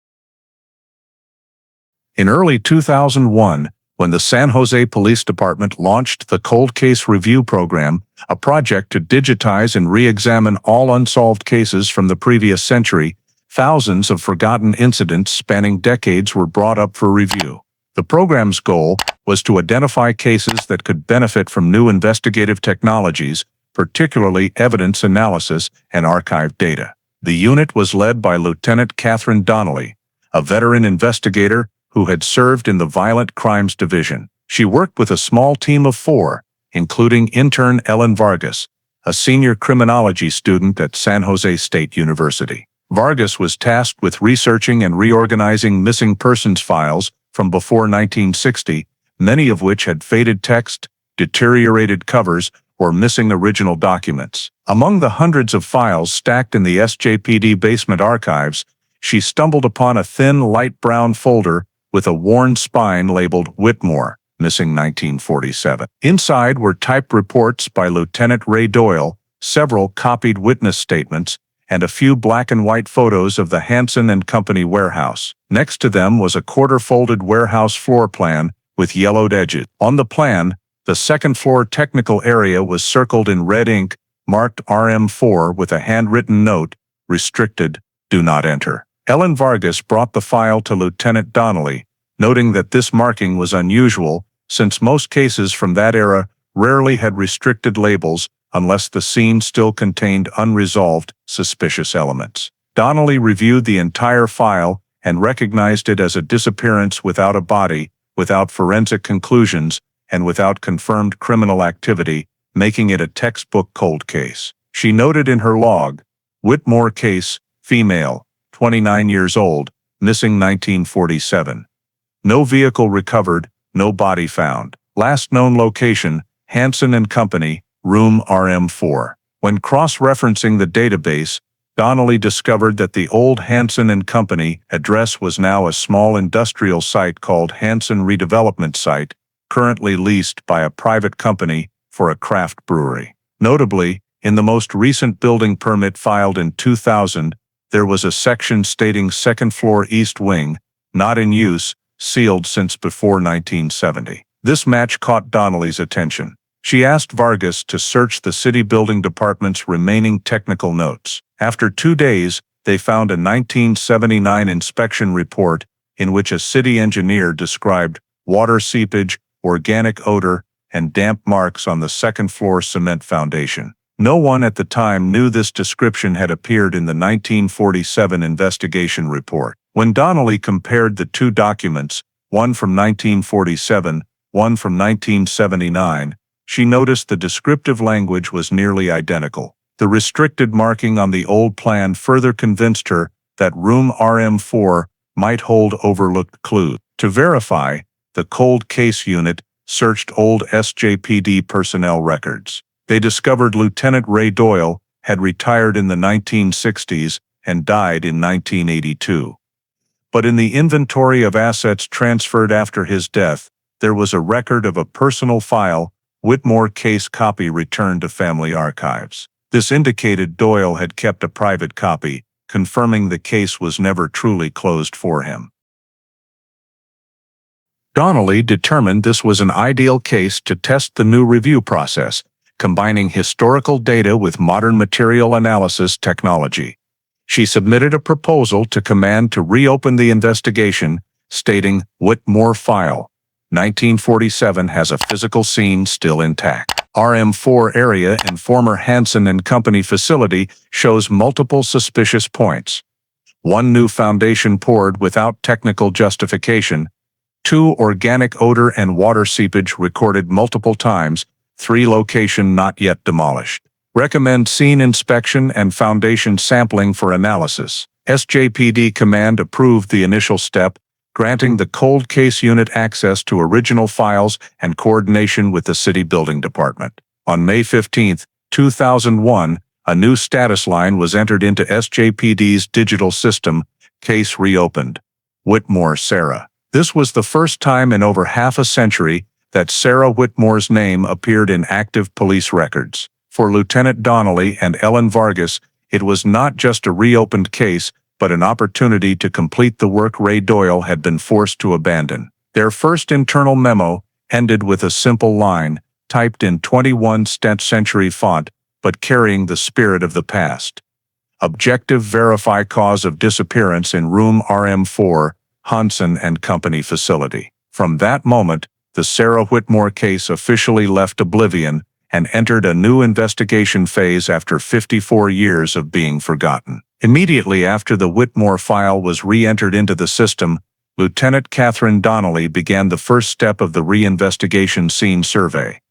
In early 2001, when the San Jose Police Department launched the Cold Case Review Program, a project to digitize and re-examine all unsolved cases from the previous century, thousands of forgotten incidents spanning decades were brought up for review. The program's goal was to identify cases that could benefit from new investigative technologies, particularly evidence analysis and archive data. The unit was led by Lieutenant Catherine Donnelly, a veteran investigator who had served in the Violent Crimes Division. She worked with a small team of 4, including intern Ellen Vargas, a senior criminology student at San Jose State University. Vargas was tasked with researching and reorganizing missing persons files from before 1960, many of which had faded text, deteriorated covers, or missing original documents. Among the hundreds of files stacked in the SJPD basement archives, she stumbled upon a thin light brown folder with a worn spine labeled Whitmore, missing 1947. Inside were typed reports by Lieutenant Ray Doyle, several copied witness statements, and a few black and white photos of the Hansen Company warehouse. Next to them was a quarter-folded warehouse floor plan with yellowed edges. On the plan, the second-floor technical area was circled in red ink, marked RM4 with a handwritten note, "Restricted, do not enter." Ellen Vargas brought the file to Lieutenant Donnelly, noting that this marking was unusual, since most cases from that era rarely had restricted labels unless the scene still contained unresolved, suspicious elements. Donnelly reviewed the entire file and recognized it as a disappearance without a body, without forensic conclusions, and without confirmed criminal activity, making it a textbook cold case. She noted in her log, "Whitmore case, female, 29 years old, missing 1947. No vehicle recovered, no body found. Last known location, Hansen Company, room RM4. When cross-referencing the database, Donnelly discovered that the old Hansen Company address was now a small industrial site called Hansen Redevelopment Site, currently leased by a private company for a craft brewery. Notably, in the most recent building permit filed in 2000, there was a section stating second floor east wing, not in use, sealed since before 1970. This match caught Donnelly's attention. She asked Vargas to search the city building department's remaining technical notes. After 2 days, they found a 1979 inspection report in which a city engineer described water seepage, organic odor, and damp marks on the second-floor cement foundation. No one at the time knew this description had appeared in the 1947 investigation report. When Donnelly compared the two documents, one from 1947, one from 1979, she noticed the descriptive language was nearly identical. The restricted marking on the old plan further convinced her that room RM4 might hold overlooked clues. To verify, the cold case unit searched old SJPD personnel records. They discovered Lieutenant Ray Doyle had retired in the 1960s and died in 1982. But in the inventory of assets transferred after his death, there was a record of a personal file, Whitmore case copy returned to family archives. This indicated Doyle had kept a private copy, confirming the case was never truly closed for him. Donnelly determined this was an ideal case to test the new review process, combining historical data with modern material analysis technology. She submitted a proposal to command to reopen the investigation, stating, "Whitmore file, 1947 has a physical scene still intact. RM4 area in former Hansen Company facility shows multiple suspicious points. 1 new foundation poured without technical justification. 2 organic odor and water seepage recorded multiple times. 3 location not yet demolished. Recommend scene inspection and foundation sampling for analysis." SJPD Command approved the initial step, granting the cold case unit access to original files and coordination with the city building department. On May 15, 2001, a new status line was entered into SJPD's digital system, "Case reopened. Whitmore, Sarah." This was the first time in over half a century that Sarah Whitmore's name appeared in active police records. For Lieutenant Donnelly and Ellen Vargas, it was not just a reopened case, but an opportunity to complete the work Ray Doyle had been forced to abandon. Their first internal memo ended with a simple line, typed in 21st century font, but carrying the spirit of the past. Objective verify cause of disappearance in room RM4, Hansen Company facility. From that moment, the Sarah Whitmore case officially left oblivion and entered a new investigation phase after 54 years of being forgotten. Immediately after the Whitmore file was re-entered into the system, Lieutenant Catherine Donnelly began the first step of the re-investigation scene survey.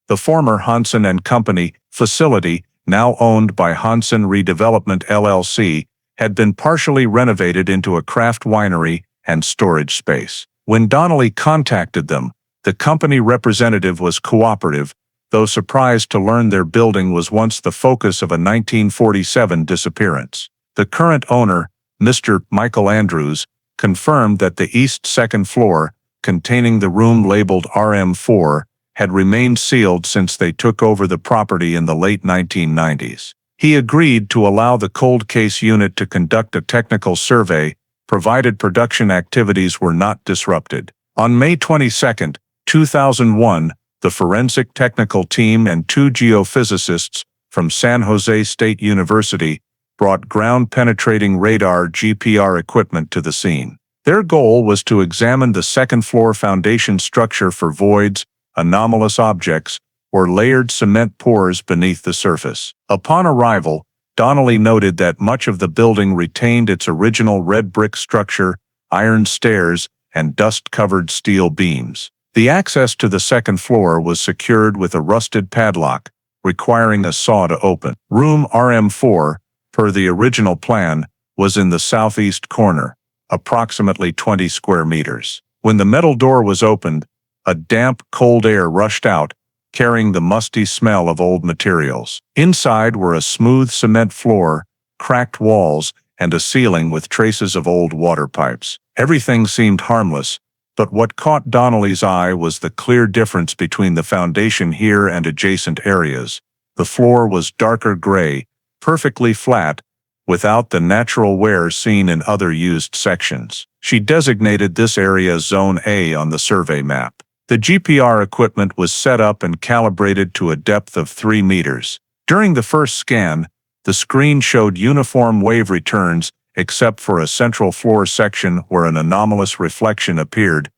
The former Hansen Company facility, now owned by Hansen Redevelopment LLC, had been partially renovated into a craft winery and storage space. When Donnelly contacted them, the company representative was cooperative, though surprised to learn their building was once the focus of a 1947 disappearance. The current owner, Mr. Michael Andrews, confirmed that the east second floor, containing the room labeled RM4, had remained sealed since they took over the property in the late 1990s. He agreed to allow the cold case unit to conduct a technical survey, provided production activities were not disrupted. On May 22, 2001, the forensic technical team and two geophysicists from San Jose State University brought ground-penetrating radar (GPR) equipment to the scene. Their goal was to examine the second-floor foundation structure for voids, anomalous objects, or layered cement pores beneath the surface. Upon arrival, Donnelly noted that much of the building retained its original red brick structure, iron stairs, and dust-covered steel beams. The access to the second floor was secured with a rusted padlock, requiring a saw to open. Room RM4, per the original plan, was in the southeast corner, approximately 20 square meters. When the metal door was opened, a damp, cold air rushed out, carrying the musty smell of old materials. Inside were a smooth cement floor, cracked walls, and a ceiling with traces of old water pipes. Everything seemed harmless, but what caught Donnelly's eye was the clear difference between the foundation here and adjacent areas. The floor was darker gray, perfectly flat, without the natural wear seen in other used sections. She designated this area Zone A on the survey map. The GPR equipment was set up and calibrated to a depth of 3 meters. During the first scan, the screen showed uniform wave returns except for a central floor section where an anomalous reflection appeared,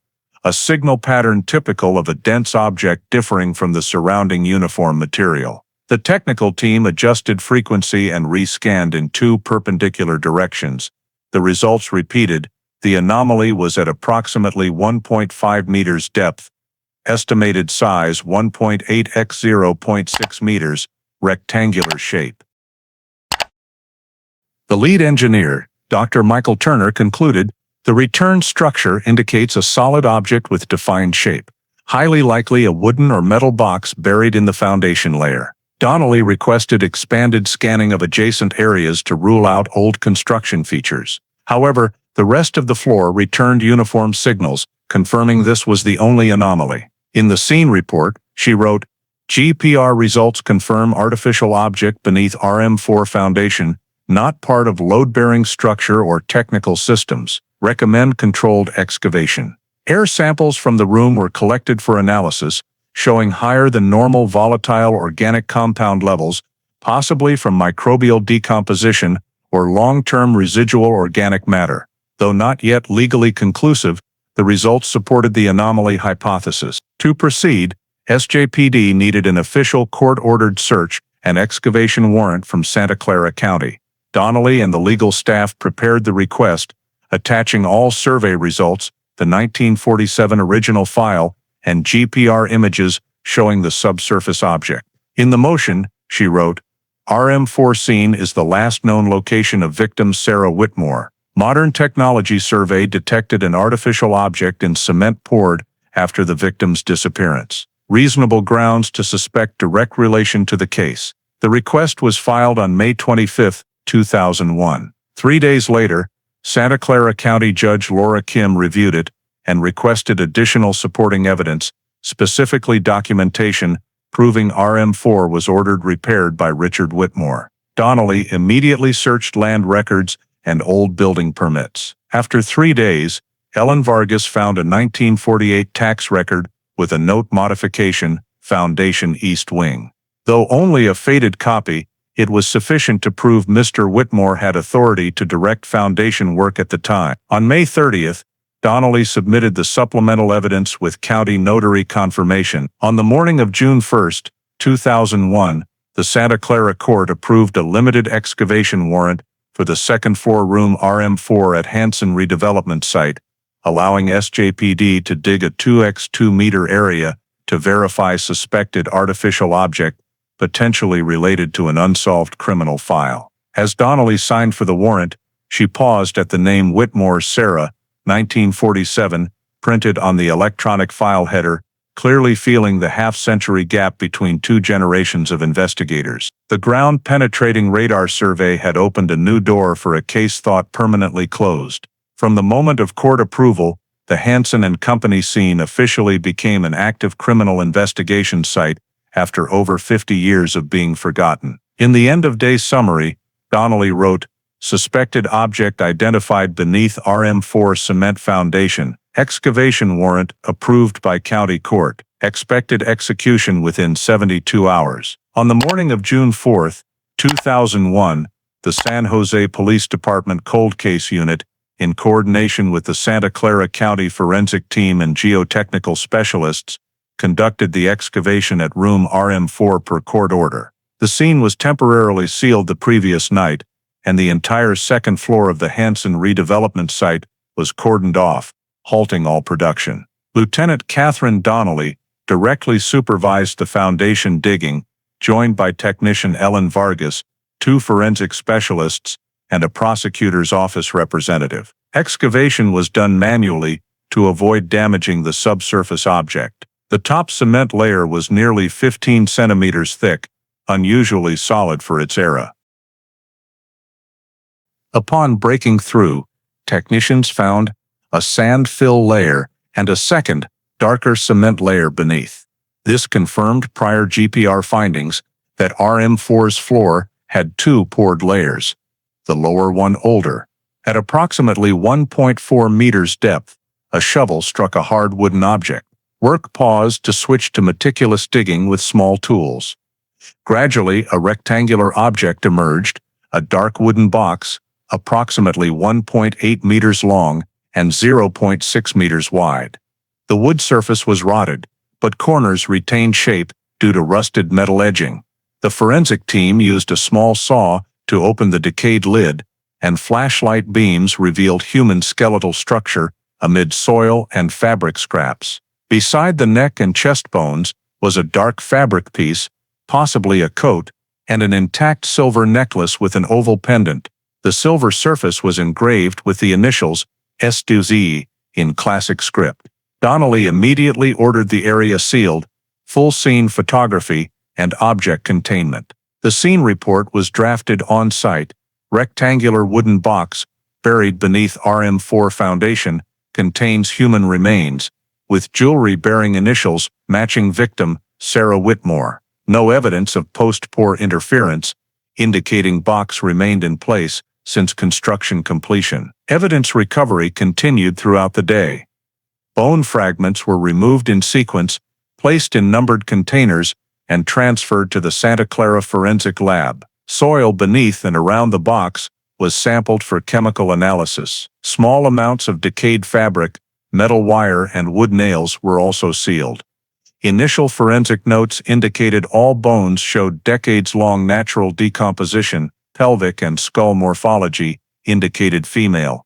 a signal pattern typical of a dense object differing from the surrounding uniform material. The technical team adjusted frequency and rescanned in 2 perpendicular directions. The results repeated. The anomaly was at approximately 1.5 meters depth, estimated size 1.8 x 0.6 meters, rectangular shape. The lead engineer, Dr. Michael Turner, concluded, the return structure indicates a solid object with defined shape, highly likely a wooden or metal box buried in the foundation layer. Donnelly requested expanded scanning of adjacent areas to rule out old construction features. However, the rest of the floor returned uniform signals, confirming this was the only anomaly. In the scene report, she wrote, GPR results confirm artificial object beneath RM4 foundation, not part of load-bearing structure or technical systems. Recommend controlled excavation. Air samples from the room were collected for analysis, showing higher than normal volatile organic compound levels, possibly from microbial decomposition or long-term residual organic matter. Though not yet legally conclusive, the results supported the anomaly hypothesis. To proceed, SJPD needed an official court-ordered search and excavation warrant from Santa Clara County. Donnelly and the legal staff prepared the request, attaching all survey results, the 1947 original file, and GPR images showing the subsurface object. In the motion, she wrote, RM4 scene is the last known location of victim Sarah Whitmore. Modern technology survey detected an artificial object in cement poured after the victim's disappearance. Reasonable grounds to suspect direct relation to the case. The request was filed on May 25, 2001. 3 days later, Santa Clara County Judge Laura Kim reviewed it and requested additional supporting evidence, specifically documentation, proving RM4 was ordered repaired by Richard Whitmore. Donnelly immediately searched land records and old building permits. After 3 days, Ellen Vargas found a 1948 tax record with a note modification, Foundation East Wing. Though only a faded copy, it was sufficient to prove Mr. Whitmore had authority to direct foundation work at the time. On May 30th, Donnelly submitted the supplemental evidence with county notary confirmation. On the morning of June 1, 2001, the Santa Clara Court approved a limited excavation warrant for the second-floor room RM4 at Hansen redevelopment site, allowing SJPD to dig a 2x2 meter area to verify suspected artificial object potentially related to an unsolved criminal file. As Donnelly signed for the warrant, she paused at the name Whitmore Sarah, 1947, printed on the electronic file header, clearly feeling the half-century gap between two generations of investigators. The ground-penetrating radar survey had opened a new door for a case thought permanently closed. From the moment of court approval, the Hansen Company scene officially became an active criminal investigation site after over 50 years of being forgotten. In the end-of-day summary, Donnelly wrote, "Suspected object identified beneath RM4 cement foundation. Excavation warrant approved by county court. Expected execution within 72 hours. On the morning of June 4, 2001, the San Jose Police Department Cold Case Unit, in coordination with the Santa Clara County Forensic Team and geotechnical specialists, conducted the excavation at room RM4 per court order. The scene was temporarily sealed the previous night, and the entire second floor of the Hansen redevelopment site was cordoned off, halting all production. Lieutenant Catherine Donnelly directly supervised the foundation digging, joined by technician Ellen Vargas, 2 forensic specialists, and a prosecutor's office representative. Excavation was done manually to avoid damaging the subsurface object. The top cement layer was nearly 15 centimeters thick, unusually solid for its era. Upon breaking through, technicians found a sand fill layer and a second, darker cement layer beneath. This confirmed prior GPR findings that RM4's floor had 2 poured layers, the lower one older. At approximately 1.4 meters depth, a shovel struck a hard wooden object. Work paused to switch to meticulous digging with small tools. Gradually, a rectangular object emerged, a dark wooden box, approximately 1.8 meters long and 0.6 meters wide. The wood surface was rotted, but corners retained shape due to rusted metal edging. The forensic team used a small saw to open the decayed lid, and flashlight beams revealed human skeletal structure amid soil and fabric scraps. Beside the neck and chest bones was a dark fabric piece, possibly a coat, and an intact silver necklace with an oval pendant. The silver surface was engraved with the initials S2Z in classic script. Donnelly immediately ordered the area sealed, full scene photography, and object containment. The scene report was drafted on-site. Rectangular wooden box, buried beneath RM4 foundation, contains human remains, with jewelry bearing initials matching victim, Sarah Whitmore. No evidence of post-pour interference, indicating box remained in place since construction completion. Evidence recovery continued throughout the day. Bone fragments were removed in sequence, placed in numbered containers, and transferred to the Santa Clara Forensic Lab. Soil beneath and around the box was sampled for chemical analysis. Small amounts of decayed fabric, metal wire, and wood nails were also sealed. Initial forensic notes indicated all bones showed decades-long natural decomposition. Pelvic and skull morphology indicated female.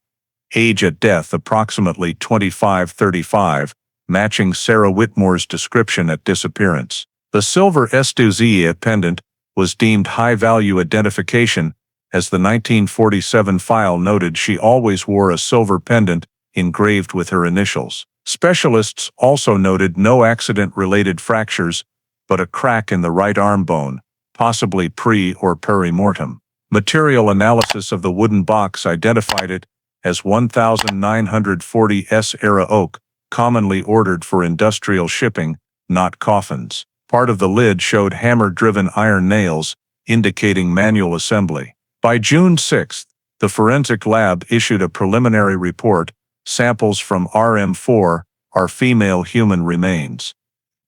Age at death approximately 25-35, matching Sarah Whitmore's description at disappearance. The silver S2Z pendant was deemed high-value identification, as the 1947 file noted she always wore a silver pendant engraved with her initials. Specialists also noted no accident-related fractures, but a crack in the right arm bone, possibly pre- or perimortem. Material analysis of the wooden box identified it as 1940 S-era oak, commonly ordered for industrial shipping, not coffins. Part of the lid showed hammer-driven iron nails, indicating manual assembly. By June 6, the forensic lab issued a preliminary report. Samples from RM4 are female human remains.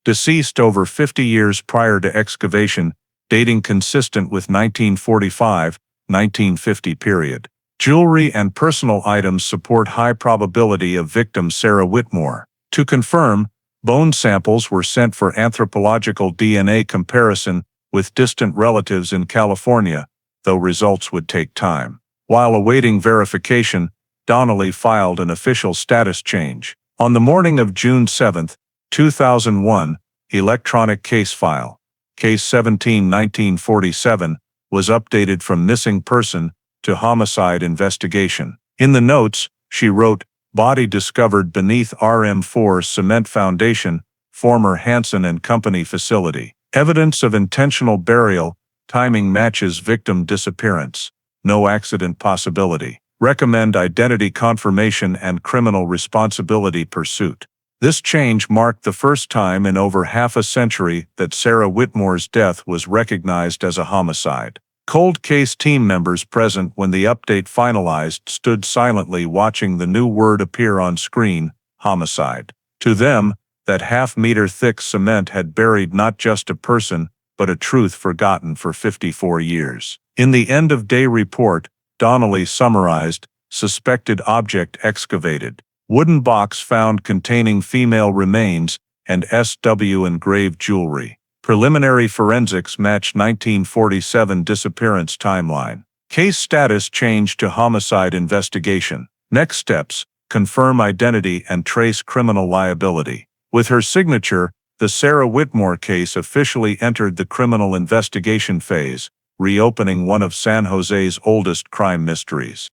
Deceased over 50 years prior to excavation, dating consistent with 1945-1950 period. Jewelry and personal items support high probability of victim Sarah Whitmore. To confirm, bone samples were sent for anthropological DNA comparison with distant relatives in California, though results would take time. While awaiting verification, Donnelly filed an official status change. On the morning of June 7, 2001, electronic case file, Case 17-1947, was updated from missing person to homicide investigation. In the notes, she wrote, "Body discovered beneath RM4 cement foundation, former Hansen Company facility. Evidence of intentional burial, timing matches victim disappearance. No accident possibility. Recommend identity confirmation and criminal responsibility pursuit. This change marked the first time in over half a century that Sarah Whitmore's death was recognized as a homicide. Cold case team members present when the update finalized stood silently watching the new word appear on screen, homicide. To them, that half-meter-thick cement had buried not just a person, but a truth forgotten for 54 years. In the end-of-day report, Donnelly summarized, suspected object excavated, wooden box found containing female remains, and SW engraved jewelry. Preliminary forensics match 1947 disappearance timeline. Case status changed to homicide investigation. Next steps, confirm identity and trace criminal liability. With her signature, the Sarah Whitmore case officially entered the criminal investigation phase, reopening one of San Jose's oldest crime mysteries.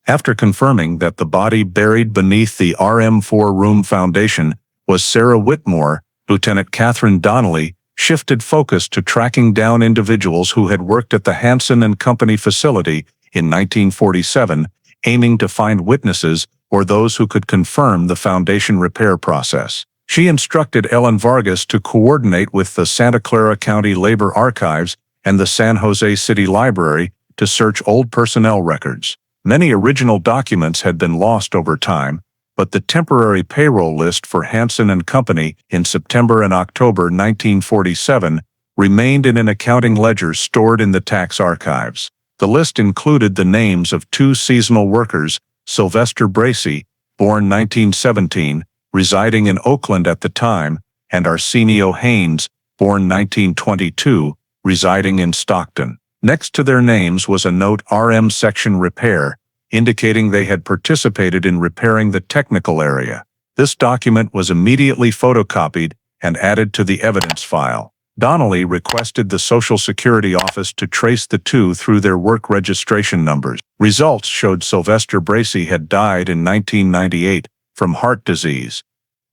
After confirming that the body buried beneath the RM4 room foundation was Sarah Whitmore, Lieutenant Catherine Donnelly shifted focus to tracking down individuals who had worked at the Hansen Company facility in 1947, aiming to find witnesses or those who could confirm the foundation repair process. She instructed Ellen Vargas to coordinate with the Santa Clara County Labor Archives and the San Jose City Library to search old personnel records. Many original documents had been lost over time, but the temporary payroll list for Hansen Company in September and October 1947 remained in an accounting ledger stored in the tax archives. The list included the names of two seasonal workers, Sylvester Bracey, born 1917, residing in Oakland at the time, and Arsenio Haynes, born 1922, residing in Stockton. Next to their names was a note RM section repair, indicating they had participated in repairing the technical area. This document was immediately photocopied and added to the evidence file. Donnelly requested the Social Security office to trace the two through their work registration numbers. Results showed Sylvester Bracey had died in 1998 from heart disease,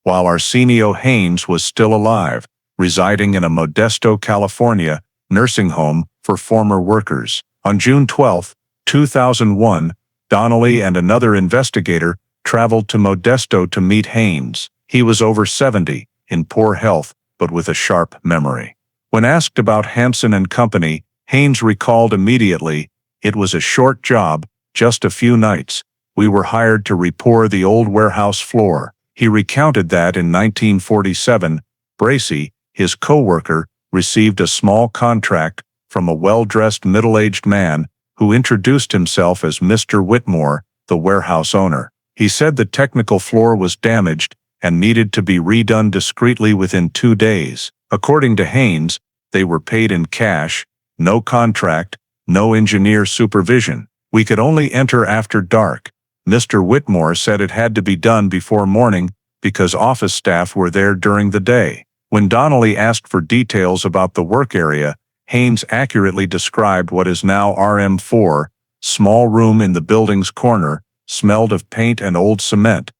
while Arsenio Haynes was still alive, residing in a Modesto, California, nursing home for former workers. On June 12, 2001, Donnelly and another investigator traveled to Modesto to meet Haynes. He was over 70, in poor health, but with a sharp memory. When asked about Hansen Company, Haynes recalled immediately, "It was a short job, just a few nights. We were hired to repair the old warehouse floor." He recounted that in 1947, Bracey, his co-worker, received a small contract from a well-dressed middle-aged man who introduced himself as Mr. Whitmore, the warehouse owner. He said the technical floor was damaged and needed to be redone discreetly within 2 days. According to Haynes, they were paid in cash, no contract, no engineer supervision. "We could only enter after dark." Mr. Whitmore said it had to be done before morning because office staff were there during the day. When Donnelly asked for details about the work area, Haynes accurately described what is now RM4, small room in the building's corner, smelled of paint and old cement.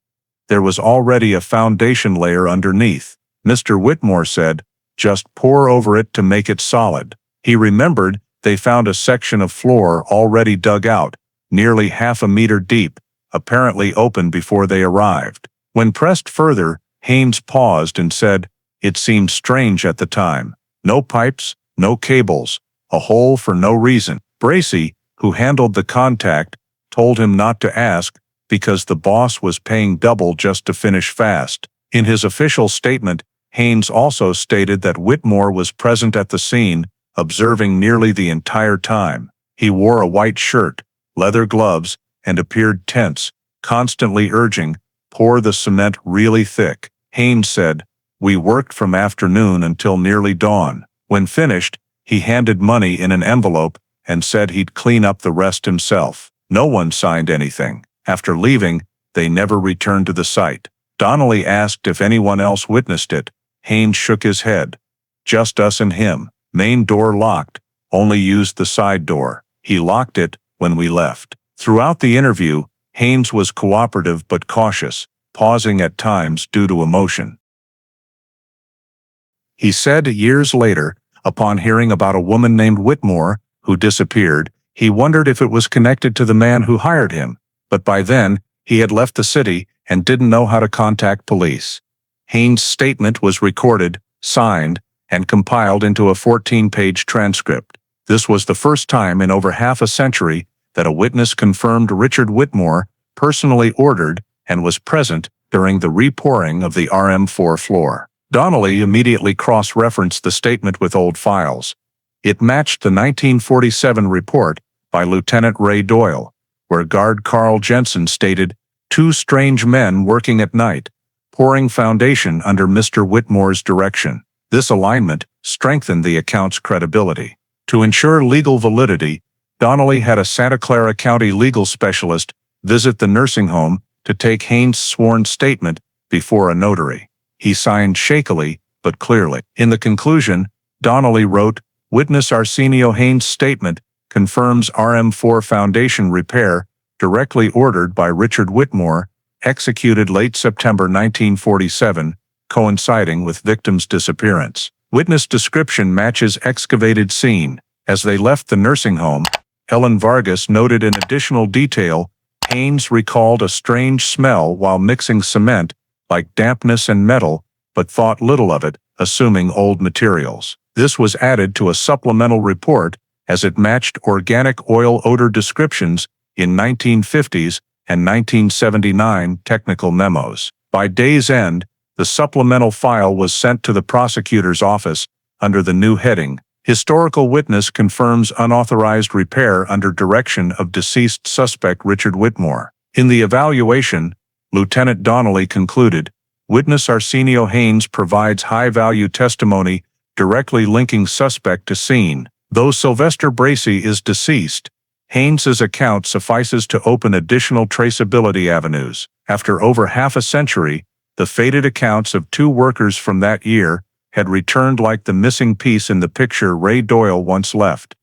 There was already a foundation layer underneath. Mr. Whitmore said, "Just pour over it to make it solid." He remembered they found a section of floor already dug out, nearly half a meter deep, apparently open before they arrived. When pressed further, Haynes paused and said, "It seemed strange at the time. No pipes, no cables, a hole for no reason." Bracey, who handled the contact, told him not to ask because the boss was paying double just to finish fast. In his official statement, Haynes also stated that Whitmore was present at the scene, observing nearly the entire time. He wore a white shirt, leather gloves, and appeared tense, constantly urging, "Pour the cement really thick." Haynes said, "We worked from afternoon until nearly dawn. When finished, he handed money in an envelope and said he'd clean up the rest himself." No one signed anything. After leaving, they never returned to the site. Donnelly asked if anyone else witnessed it. Haynes shook his head. "Just us and him. Main door locked, only used the side door. He locked it when we left." Throughout the interview, Haynes was cooperative but cautious. pausing at times due to emotion. He said years later, upon hearing about a woman named Whitmore who disappeared, he wondered if it was connected to the man who hired him, but by then, he had left the city and didn't know how to contact police. Haynes' statement was recorded, signed, and compiled into a 14-page transcript. This was the first time in over half a century that a witness confirmed Richard Whitmore personally ordered and was present during the repouring of the RM4 floor. Donnelly immediately cross-referenced the statement with old files. It matched the 1947 report by Lieutenant Ray Doyle, where guard Carl Jensen stated, "Two strange men working at night, pouring foundation under Mr. Whitmore's direction." This alignment strengthened the account's credibility. To ensure legal validity, Donnelly had a Santa Clara County legal specialist visit the nursing home to take Haynes' sworn statement before a notary. He signed shakily, but clearly. In the conclusion, Donnelly wrote, "Witness Arsenio Haynes' statement confirms RM4 foundation repair directly ordered by Richard Whitmore, executed late September 1947, coinciding with victim's disappearance." Witness description matches excavated scene. As they left the nursing home, Ellen Vargas noted in additional detail, Haynes recalled a strange smell while mixing cement, like dampness and metal, but thought little of it, assuming old materials. This was added to a supplemental report as it matched organic oil odor descriptions in 1950s and 1979 technical memos. By day's end, the supplemental file was sent to the prosecutor's office under the new heading, "Historical Witness Confirms Unauthorized Repair Under Direction of Deceased Suspect Richard Whitmore." In the evaluation, Lieutenant Donnelly concluded, "Witness Arsenio Haynes provides high-value testimony directly linking suspect to scene. Though Sylvester Bracey is deceased, Haynes's account suffices to open additional traceability avenues." After over half a century, the faded accounts of two workers from that year had returned like the missing piece in the picture Ray Doyle once left.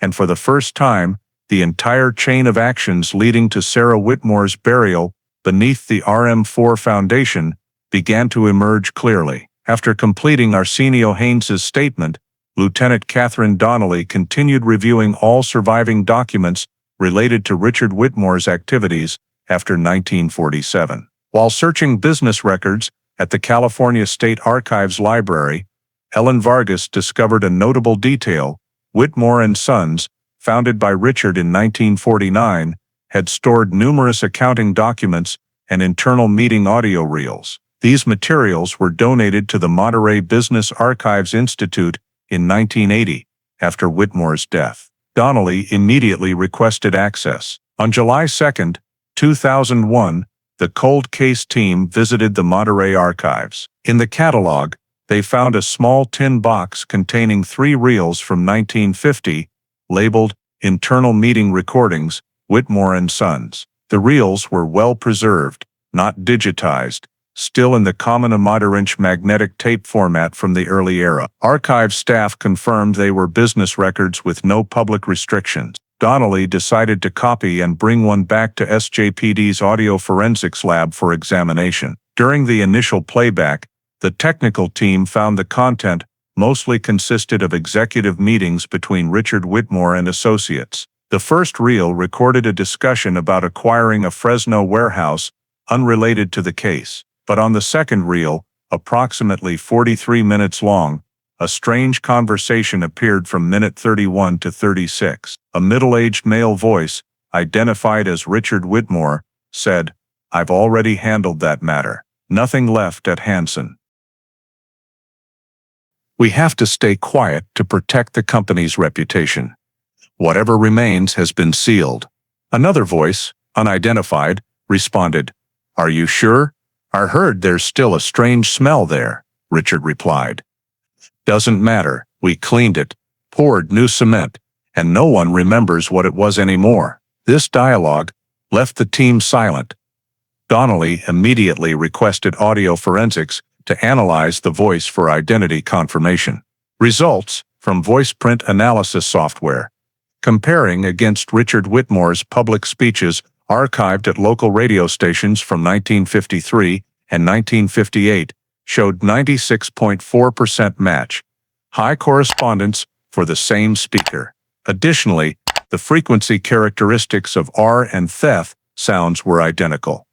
And for the first time, the entire chain of actions leading to Sarah Whitmore's burial beneath the RM4 foundation began to emerge clearly. After completing Arsenio Haynes's statement, Lieutenant Catherine Donnelly continued reviewing all surviving documents related to Richard Whitmore's activities after 1947. While searching business records at the California State Archives Library, Ellen Vargas discovered a notable detail. Whitmore and Sons, founded by Richard in 1949, had stored numerous accounting documents and internal meeting audio reels. These materials were donated to the Monterey Business Archives Institute in 1980, after Whitmore's death. Donnelly immediately requested access. On July 2, 2001, the cold case team visited the Monterey Archives. In the catalog, they found a small tin box containing 3 reels from 1950, labeled Internal Meeting Recordings, Whitmore and Sons. The reels were well preserved, not digitized, still in the common 1/4-inch magnetic tape format from the early era. Archive staff confirmed they were business records with no public restrictions. Donnelly decided to copy and bring one back to SJPD's audio forensics lab for examination. During the initial playback, the technical team found the content mostly consisted of executive meetings between Richard Whitmore and associates. The first reel recorded a discussion about acquiring a Fresno warehouse unrelated to the case. But on the second reel, approximately 43 minutes long, a strange conversation appeared from minute 31 to 36. A middle-aged male voice, identified as Richard Whitmore, said, "I've already handled that matter. Nothing left at Hansen. We have to stay quiet to protect the company's reputation. Whatever remains has been sealed." Another voice, unidentified, responded, "Are you sure? I heard there's still a strange smell there," Richard replied. "Doesn't matter, we cleaned it, poured new cement, and no one remembers what it was anymore." This dialogue left the team silent. Donnelly immediately requested audio forensics to analyze the voice for identity confirmation. Results from voice print analysis software, comparing against Richard Whitmore's public speeches archived at local radio stations from 1953 and 1958, showed 96.4% match. High correspondence for the same speaker. Additionally, the frequency characteristics of R and Theth sounds were identical.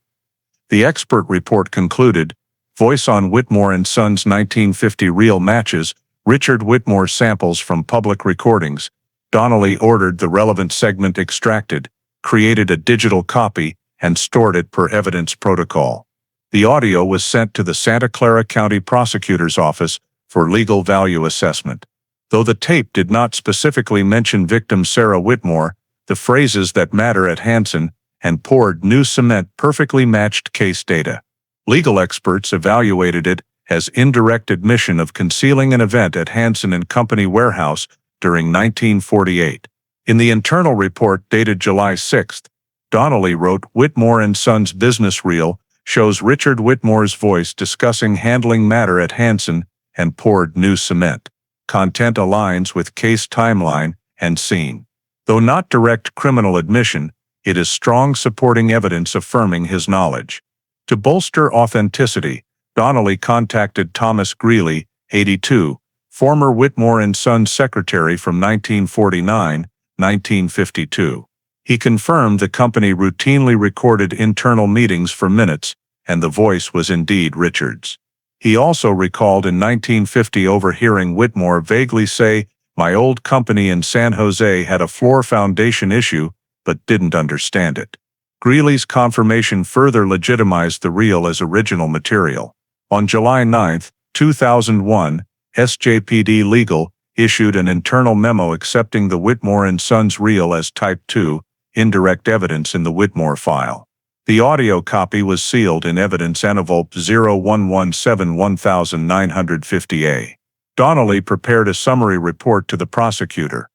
The expert report concluded, voice on Whitmore and Sons 1950 reel matches, Richard Whitmore samples from public recordings. Donnelly ordered the relevant segment extracted, created a digital copy, and stored it per evidence protocol. The audio was sent to the Santa Clara County Prosecutor's Office for legal value assessment. Though the tape did not specifically mention victim Sarah Whitmore, the phrases that matter at Hansen and poured new cement perfectly matched case data. Legal experts evaluated it as indirect admission of concealing an event at Hansen Company warehouse during 1948. In the internal report dated July 6, Donnelly wrote, Whitmore and Sons business reel shows Richard Whitmore's voice discussing handling matter at Hansen and poured new cement. Content aligns with case timeline and scene. Though not direct criminal admission, it is strong supporting evidence affirming his knowledge. To bolster authenticity, Donnelly contacted Thomas Greeley, 82, former Whitmore and Sons secretary from 1949-1952. He confirmed the company routinely recorded internal meetings for minutes, and the voice was indeed Richard's. He also recalled in 1950 overhearing Whitmore vaguely say, "My old company in San Jose had a floor foundation issue, but didn't understand it." Greeley's confirmation further legitimized the reel as original material. On July 9, 2001, SJPD Legal issued an internal memo accepting the Whitmore and Sons reel as Type 2, indirect evidence in the Whitmore file. The audio copy was sealed in evidence envelope 0117-1950A. Donnelly prepared a summary report to the prosecutor.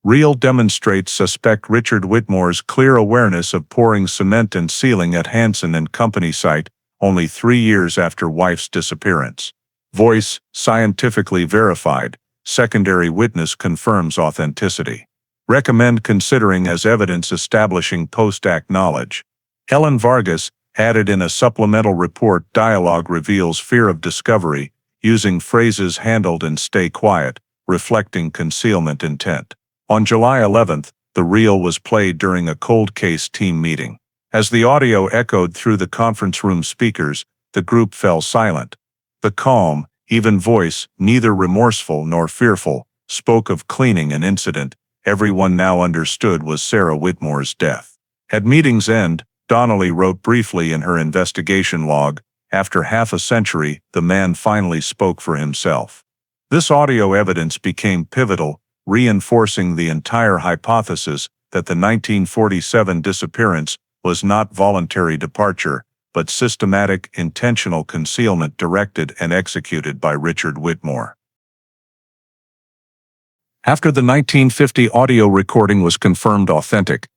Reel demonstrates suspect Richard Whitmore's clear awareness of pouring cement and sealing at Hansen Company site only 3 years after wife's disappearance. Voice, scientifically verified. Secondary witness confirms authenticity. Recommend considering as evidence establishing post-act knowledge. Ellen Vargas added in a supplemental report dialogue reveals fear of discovery, using phrases handled and stay quiet, reflecting concealment intent. On July 11, the reel was played during a cold case team meeting. As the audio echoed through the conference room speakers, the group fell silent. The calm, even voice, neither remorseful nor fearful, spoke of cleaning an incident everyone now understood was Sarah Whitmore's death. At meeting's end, Donnelly wrote briefly in her investigation log, after half a century, the man finally spoke for himself. This audio evidence became pivotal, reinforcing the entire hypothesis that the 1947 disappearance was not voluntary departure, but systematic, intentional concealment directed and executed by Richard Whitmore. After the 1950 audio recording was confirmed authentic,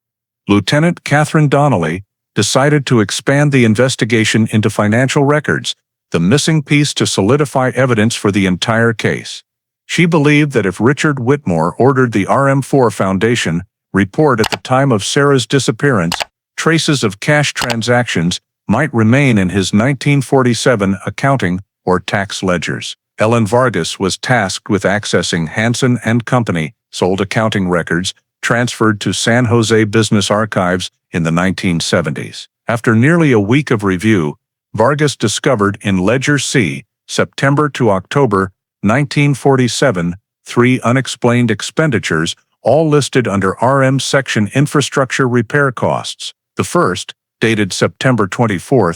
Lieutenant Catherine Donnelly decided to expand the investigation into financial records, the missing piece to solidify evidence for the entire case. She believed that if Richard Whitmore ordered the RM4 Foundation report at the time of Sarah's disappearance, traces of cash transactions might remain in his 1947 accounting or tax ledgers. Ellen Vargas was tasked with accessing Hansen Company sold accounting records transferred to San Jose Business Archives in the 1970s. After nearly a week of review, Vargas discovered in Ledger C, September to October 1947, 3 unexplained expenditures, all listed under RM Section Infrastructure Repair Costs. The first, dated September 24,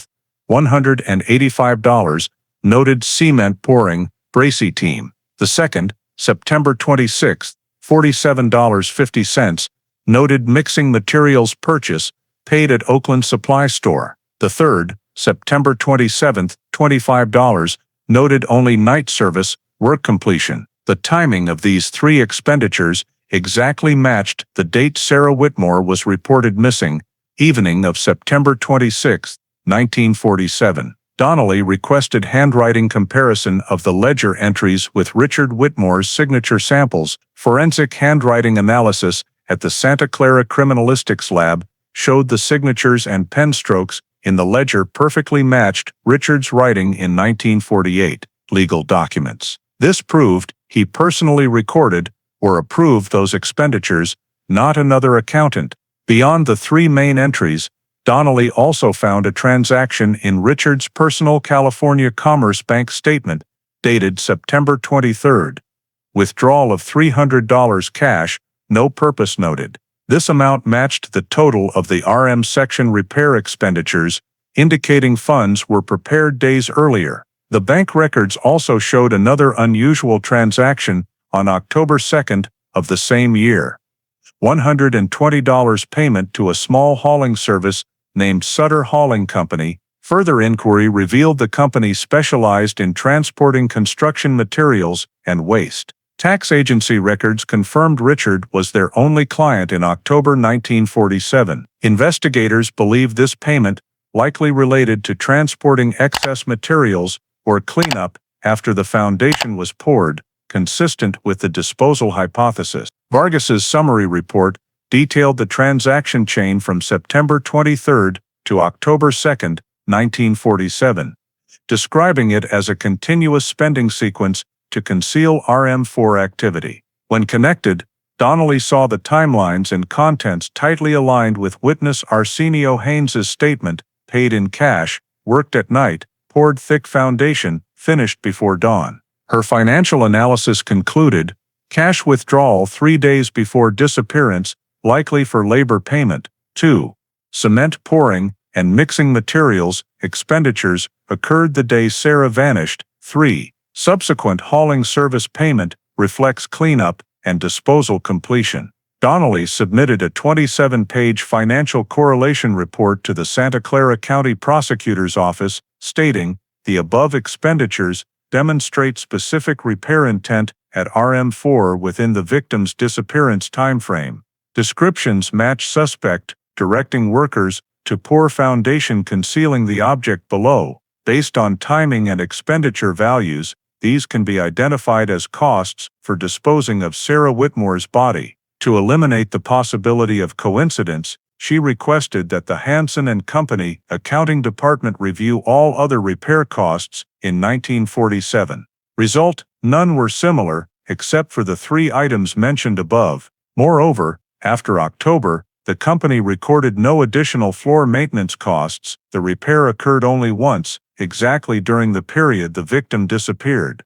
$185, noted cement pouring, Bracy team. The second, September 26, $47.50, noted mixing materials purchase, paid at Oakland Supply Store. The third, September 27, $25, noted only night service, work completion. The timing of these 3 expenditures exactly matched the date Sarah Whitmore was reported missing, evening of September 26, 1947. Donnelly requested handwriting comparison of the ledger entries with Richard Whitmore's signature samples, forensic handwriting analysis at the Santa Clara Criminalistics Lab, showed the signatures and pen strokes in the ledger perfectly matched Richard's writing in 1948 legal documents. This proved he personally recorded or approved those expenditures, not another accountant. Beyond the three main entries, Donnelly also found a transaction in Richard's personal California Commerce Bank statement, dated September 23. Withdrawal of $300 cash, no purpose noted. This amount matched the total of the RM section repair expenditures, indicating funds were prepared days earlier. The bank records also showed another unusual transaction on October 2 of the same year. $120 payment to a small hauling service named Sutter Hauling Company. Further inquiry revealed the company specialized in transporting construction materials and waste. Tax agency records confirmed Richard was their only client in October 1947. Investigators believe this payment likely related to transporting excess materials or cleanup after the foundation was poured, consistent with the disposal hypothesis. Vargas's summary report detailed the transaction chain from September 23 to October 2, 1947, describing it as a continuous spending sequence to conceal RM4 activity. When connected, Donnelly saw the timelines and contents tightly aligned with witness Arsenio Haynes's statement, paid in cash, worked at night, poured thick foundation, finished before dawn. Her financial analysis concluded, cash withdrawal 3 days before disappearance, likely for labor payment. 2. Cement pouring and mixing materials expenditures occurred the day Sarah vanished. 3. Subsequent hauling service payment reflects cleanup and disposal completion. Donnelly submitted a 27-page financial correlation report to the Santa Clara County Prosecutor's Office, stating, the above expenditures demonstrate specific repair intent at RM4 within the victim's disappearance timeframe. Descriptions match suspect, directing workers to pour foundation concealing the object below. Based on timing and expenditure values, these can be identified as costs for disposing of Sarah Whitmore's body. To eliminate the possibility of coincidence, she requested that the Hansen Co. accounting department review all other repair costs in 1947. Result: none were similar, except for the 3 items mentioned above. Moreover, after October, the company recorded no additional floor maintenance costs. The repair occurred only once, exactly during the period the victim disappeared.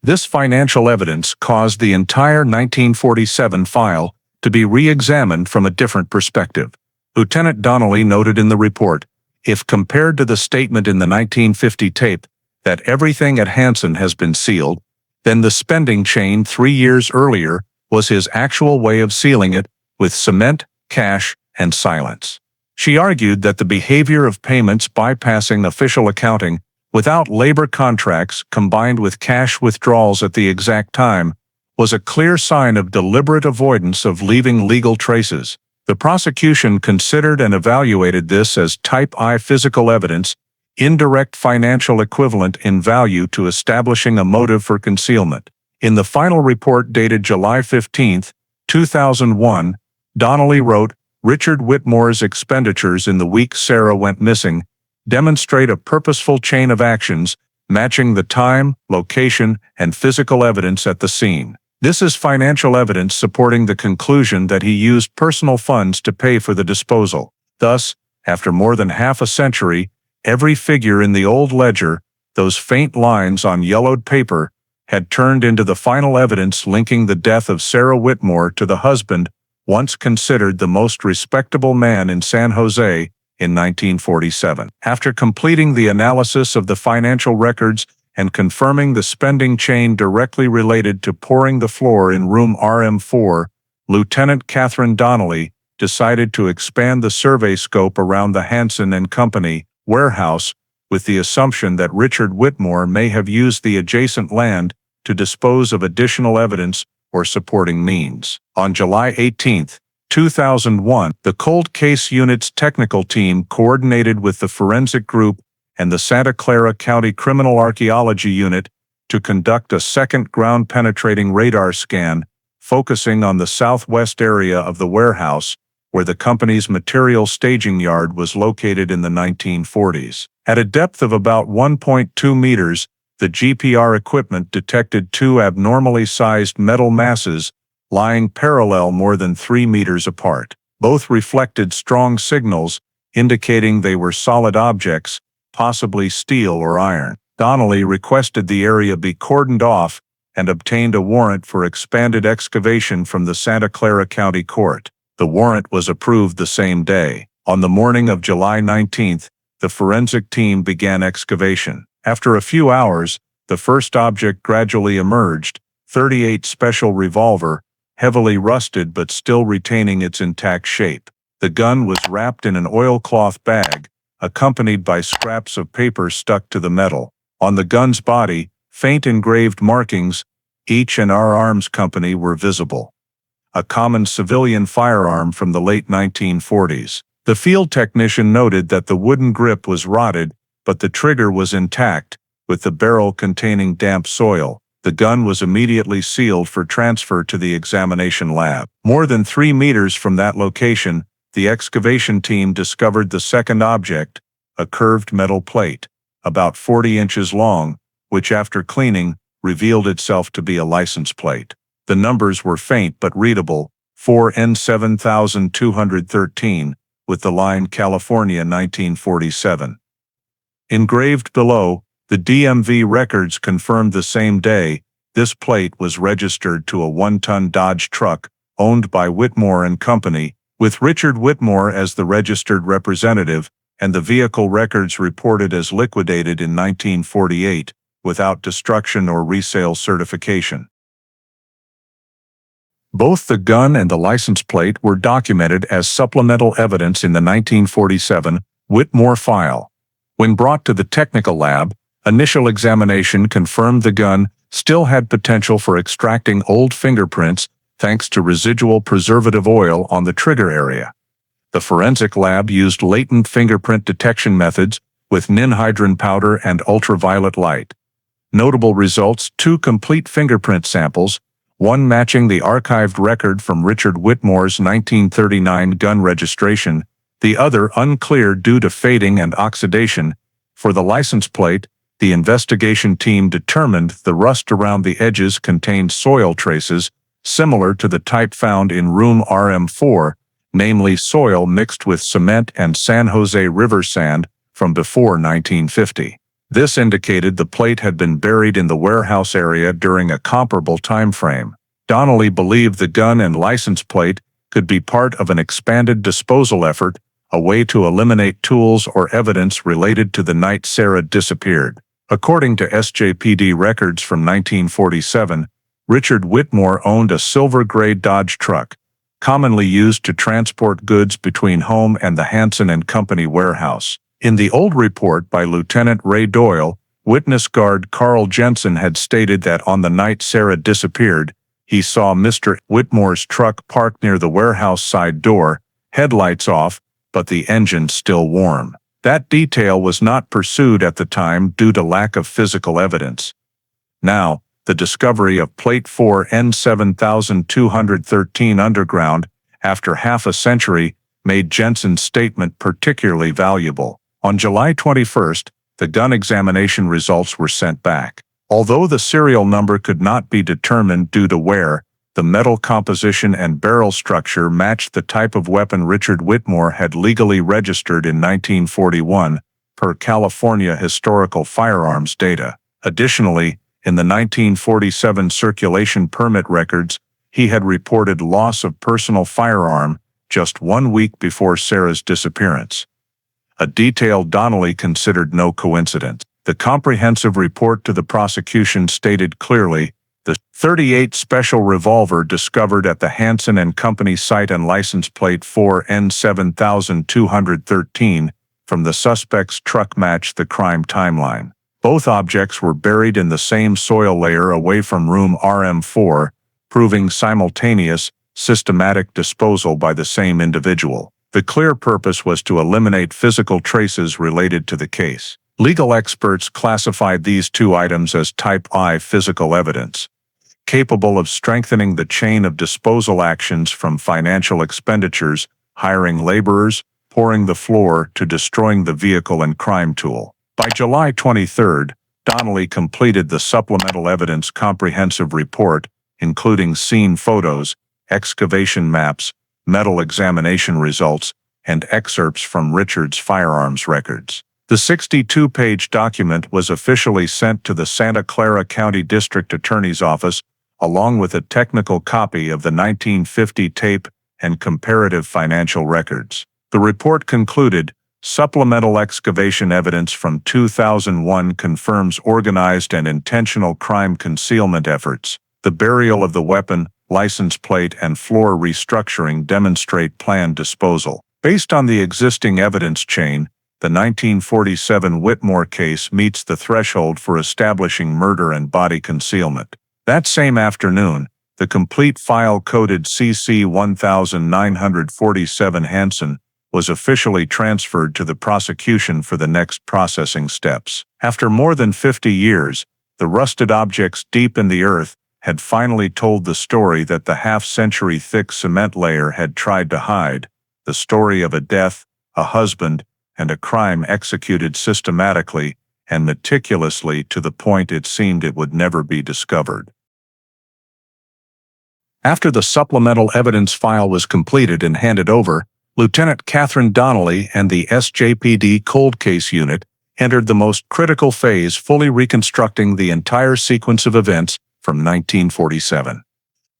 This financial evidence caused the entire 1947 file to be re-examined from a different perspective. Lieutenant Donnelly noted in the report, if compared to the statement in the 1950 tape that everything at Hansen has been sealed, then the spending chain 3 years earlier was his actual way of sealing it, with cement, cash, and silence. She argued that the behavior of payments bypassing official accounting without labor contracts combined with cash withdrawals at the exact time was a clear sign of deliberate avoidance of leaving legal traces. The prosecution considered and evaluated this as type I physical evidence, indirect financial equivalent in value to establishing a motive for concealment. In the final report dated July 15, 2001, Donnelly wrote, Richard Whitmore's expenditures in the week Sarah went missing demonstrate a purposeful chain of actions matching the time, location, and physical evidence at the scene. This is financial evidence supporting the conclusion that he used personal funds to pay for the disposal. Thus, after more than half a century, every figure in the old ledger, those faint lines on yellowed paper, had turned into the final evidence linking the death of Sarah Whitmore to the husband, once considered the most respectable man in San Jose, in 1947. After completing the analysis of the financial records and confirming the spending chain directly related to pouring the floor in room RM4, Lieutenant Catherine Donnelly decided to expand the survey scope around the Hansen Co. warehouse with the assumption that Richard Whitmore may have used the adjacent land to dispose of additional evidence or supporting means. On July 18, 2001, the Cold Case Unit's technical team coordinated with the Forensic Group and the Santa Clara County Criminal Archaeology Unit to conduct a second ground-penetrating radar scan, focusing on the southwest area of the warehouse, where the company's material staging yard was located in the 1940s. At a depth of about 1.2 meters, the GPR equipment detected two abnormally sized metal masses lying parallel more than 3 meters apart. Both reflected strong signals, indicating they were solid objects, possibly steel or iron. Donnelly requested the area be cordoned off and obtained a warrant for expanded excavation from the Santa Clara County Court. The warrant was approved the same day. On the morning of July 19th, the forensic team began excavation. After a few hours, the first object gradually emerged, .38 Special revolver, heavily rusted but still retaining its intact shape. The gun was wrapped in an oilcloth bag, accompanied by scraps of paper stuck to the metal. On the gun's body, faint engraved markings, H&R Arms Company, were visible. A common civilian firearm from the late 1940s. The field technician noted that the wooden grip was rotted, but the trigger was intact, with the barrel containing damp soil. The gun was immediately sealed for transfer to the examination lab. More than 3 meters from that location, the excavation team discovered the second object, a curved metal plate, about 40 inches long, which after cleaning, revealed itself to be a license plate. The numbers were faint but readable, 4N7213, with the line California 1947. Engraved below, the DMV records confirmed the same day, this plate was registered to a 1-ton Dodge truck owned by Whitmore and Company, with Richard Whitmore as the registered representative, and the vehicle records reported as liquidated in 1948, without destruction or resale certification. Both the gun and the license plate were documented as supplemental evidence in the 1947 Whitmore file. When brought to the technical lab, initial examination confirmed the gun still had potential for extracting old fingerprints thanks to residual preservative oil on the trigger area. The forensic lab used latent fingerprint detection methods with ninhydrin powder and ultraviolet light. Notable results: 2 complete fingerprint samples, one matching the archived record from Richard Whitmore's 1939 gun registration, the other unclear due to fading and oxidation. For the license plate, the investigation team determined the rust around the edges contained soil traces similar to the type found in room RM4, namely soil mixed with cement and San Jose River sand from before 1950. This indicated the plate had been buried in the warehouse area during a comparable time frame. Donnelly believed the gun and license plate could be part of an expanded disposal effort, a way to eliminate tools or evidence related to the night Sarah disappeared. According to SJPD records from 1947, Richard Whitmore owned a silver-gray Dodge truck, commonly used to transport goods between home and the Hansen Company warehouse. In the old report by Lieutenant Ray Doyle, witness guard Carl Jensen had stated that on the night Sarah disappeared, he saw Mr. Whitmore's truck parked near the warehouse side door, headlights off, but the engine still warm. That detail was not pursued at the time due to lack of physical evidence. Now, the discovery of plate 4N7213 underground, after half a century, made Jensen's statement particularly valuable. On July 21st, the gun examination results were sent back. Although the serial number could not be determined due to wear, the metal composition and barrel structure matched the type of weapon Richard Whitmore had legally registered in 1941, per California historical firearms data. Additionally, in the 1947 circulation permit records, he had reported loss of personal firearm just 1 week before Sarah's disappearance. A detail Donnelly considered no coincidence. The comprehensive report to the prosecution stated clearly, the .38 Special revolver discovered at the Hansen Company site and license plate 4N7213 from the suspect's truck matched the crime timeline. Both objects were buried in the same soil layer away from room RM4, proving simultaneous, systematic disposal by the same individual. The clear purpose was to eliminate physical traces related to the case. Legal experts classified these two items as Type I physical evidence, capable of strengthening the chain of disposal actions from financial expenditures hiring laborers, pouring the floor to destroying the vehicle and crime tool. By July 23, Donnelly completed the supplemental evidence comprehensive report, including scene photos, excavation maps, metal examination results, and excerpts from Richard's firearms records. The 62-page document was officially sent to the Santa Clara County District Attorney's Office, along with a technical copy of the 1950 tape and comparative financial records. The report concluded, supplemental excavation evidence from 2001 confirms organized and intentional crime concealment efforts. The burial of the weapon, license plate, and floor restructuring demonstrate planned disposal. Based on the existing evidence chain, the 1947 Whitmore case meets the threshold for establishing murder and body concealment. That same afternoon, the complete file-coded CC 1947 Hansen was officially transferred to the prosecution for the next processing steps. After more than 50 years, the rusted objects deep in the earth had finally told the story that the half-century thick cement layer had tried to hide, the story of a death, a husband, and a crime executed systematically and meticulously to the point it seemed it would never be discovered. After the supplemental evidence file was completed and handed over, Lieutenant Catherine Donnelly and the SJPD Cold Case Unit entered the most critical phase, fully reconstructing the entire sequence of events from 1947.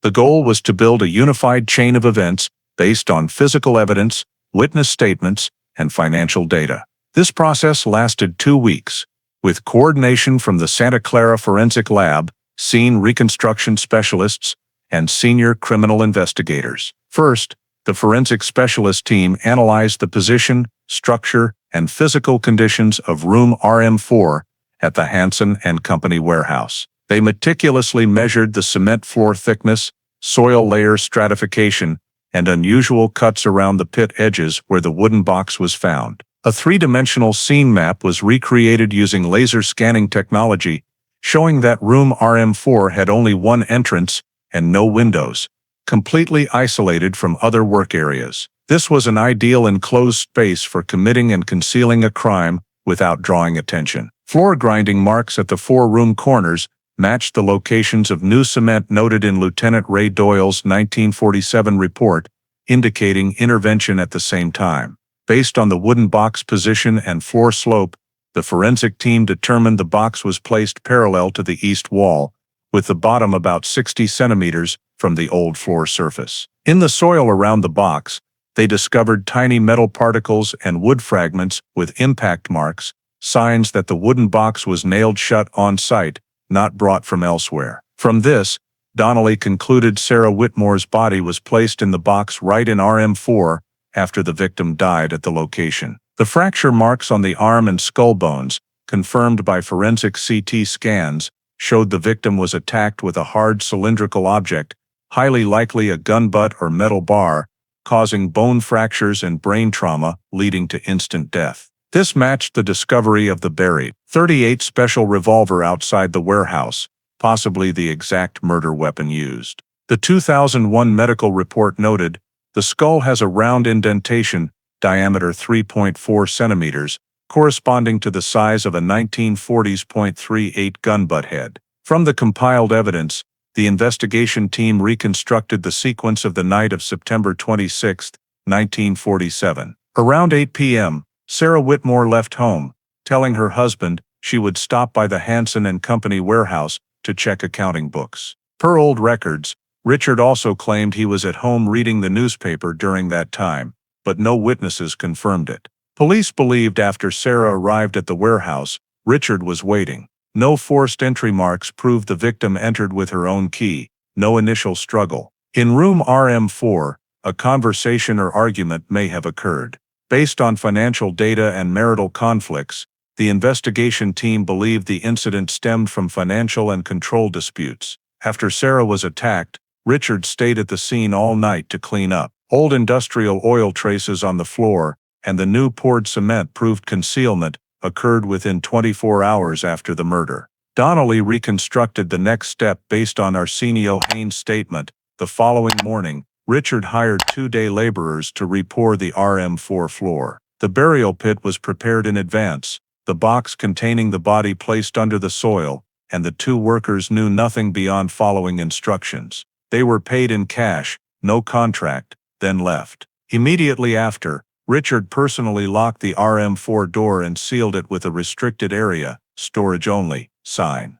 The goal was to build a unified chain of events based on physical evidence, witness statements, and financial data. This process lasted 2 weeks, with coordination from the Santa Clara Forensic Lab, scene reconstruction specialists, and senior criminal investigators. First, the forensic specialist team analyzed the position, structure, and physical conditions of room RM4 at the Hansen Co warehouse. They meticulously measured the cement floor thickness, soil layer stratification, and unusual cuts around the pit edges where the wooden box was found. A three-dimensional scene map was recreated using laser scanning technology, showing that room RM4 had only one entrance and no windows, completely isolated from other work areas. This was an ideal enclosed space for committing and concealing a crime without drawing attention. Floor grinding marks at the 4 room corners matched the locations of new cement noted in Lieutenant Ray Doyle's 1947 report, indicating intervention at the same time. Based on the wooden box position and floor slope, the forensic team determined the box was placed parallel to the east wall, with the bottom about 60 centimeters from the old floor surface. In the soil around the box, they discovered tiny metal particles and wood fragments with impact marks, signs that the wooden box was nailed shut on site, not brought from elsewhere. From this, Donnelly concluded Sarah Whitmore's body was placed in the box right in RM4 after the victim died at the location. The fracture marks on the arm and skull bones, confirmed by forensic CT scans, showed the victim was attacked with a hard cylindrical object, highly likely a gun butt or metal bar, causing bone fractures and brain trauma, leading to instant death. This matched the discovery of the buried .38 special revolver outside the warehouse, possibly the exact murder weapon used. The 2001 medical report noted, the skull has a round indentation, diameter 3.4 centimeters, corresponding to the size of a 1940s .38 gun butt head. From the compiled evidence, the investigation team reconstructed the sequence of the night of September 26, 1947. Around 8 p.m., Sarah Whitmore left home, telling her husband she would stop by the Hansen Co warehouse to check accounting books. Per old records, Richard also claimed he was at home reading the newspaper during that time, but no witnesses confirmed it. Police believed after Sarah arrived at the warehouse, Richard was waiting. No forced entry marks proved the victim entered with her own key, no initial struggle. In room RM4, a conversation or argument may have occurred. Based on financial data and marital conflicts, the investigation team believed the incident stemmed from financial and control disputes. After Sarah was attacked, Richard stayed at the scene all night to clean up. Old industrial oil traces on the floor and the new poured cement proved concealment occurred within 24 hours after the murder. Donnelly reconstructed the next step based on Arsenio Haynes' statement. The following morning, Richard hired 2-day laborers to repour the RM4 floor. The burial pit was prepared in advance, the box containing the body placed under the soil, and the 2 workers knew nothing beyond following instructions. They were paid in cash, no contract, then left. Immediately after, Richard personally locked the RM4 door and sealed it with a restricted area, storage only, sign.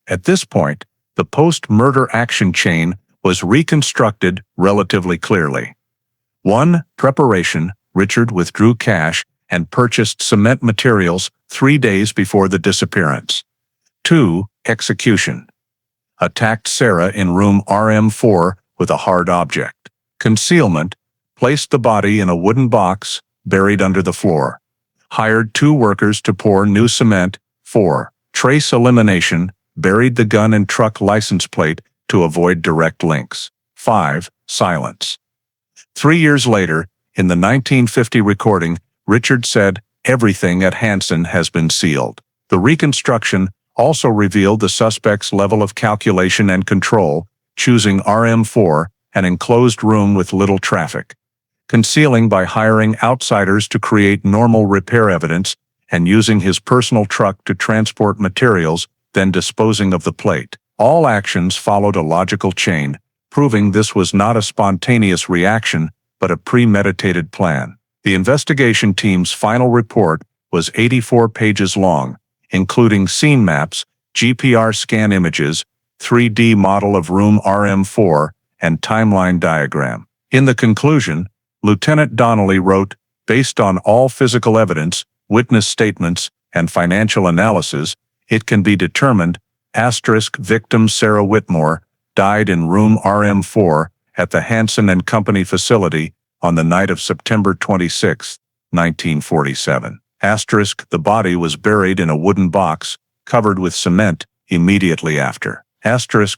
At this point, the post-murder action chain was reconstructed relatively clearly. 1. Preparation. Richard withdrew cash and purchased cement materials 3 days before the disappearance. 2. Execution. Attacked Sarah in room RM4 with a hard object. Concealment. Placed the body in a wooden box, buried under the floor. Hired 2 workers to pour new cement. 4. Trace elimination. Buried the gun and truck license plate to avoid direct links. 5. Silence. 3 years later, in the 1950 recording, Richard said, "Everything at Hansen has been sealed." The reconstruction also revealed the suspect's level of calculation and control, choosing RM4, an enclosed room with little traffic, concealing by hiring outsiders to create normal repair evidence, and using his personal truck to transport materials, then disposing of the plate. All actions followed a logical chain, proving this was not a spontaneous reaction, but a premeditated plan. The investigation team's final report was 84 pages long, including scene maps, GPR scan images, 3D model of room RM4, and timeline diagram. In the conclusion, Lieutenant Donnelly wrote, "Based on all physical evidence, witness statements, and financial analysis, it can be determined, victim Sarah Whitmore died in room RM4 at the Hansen Company facility on the night of September 26, 1947. The body was buried in a wooden box, covered with cement, immediately after.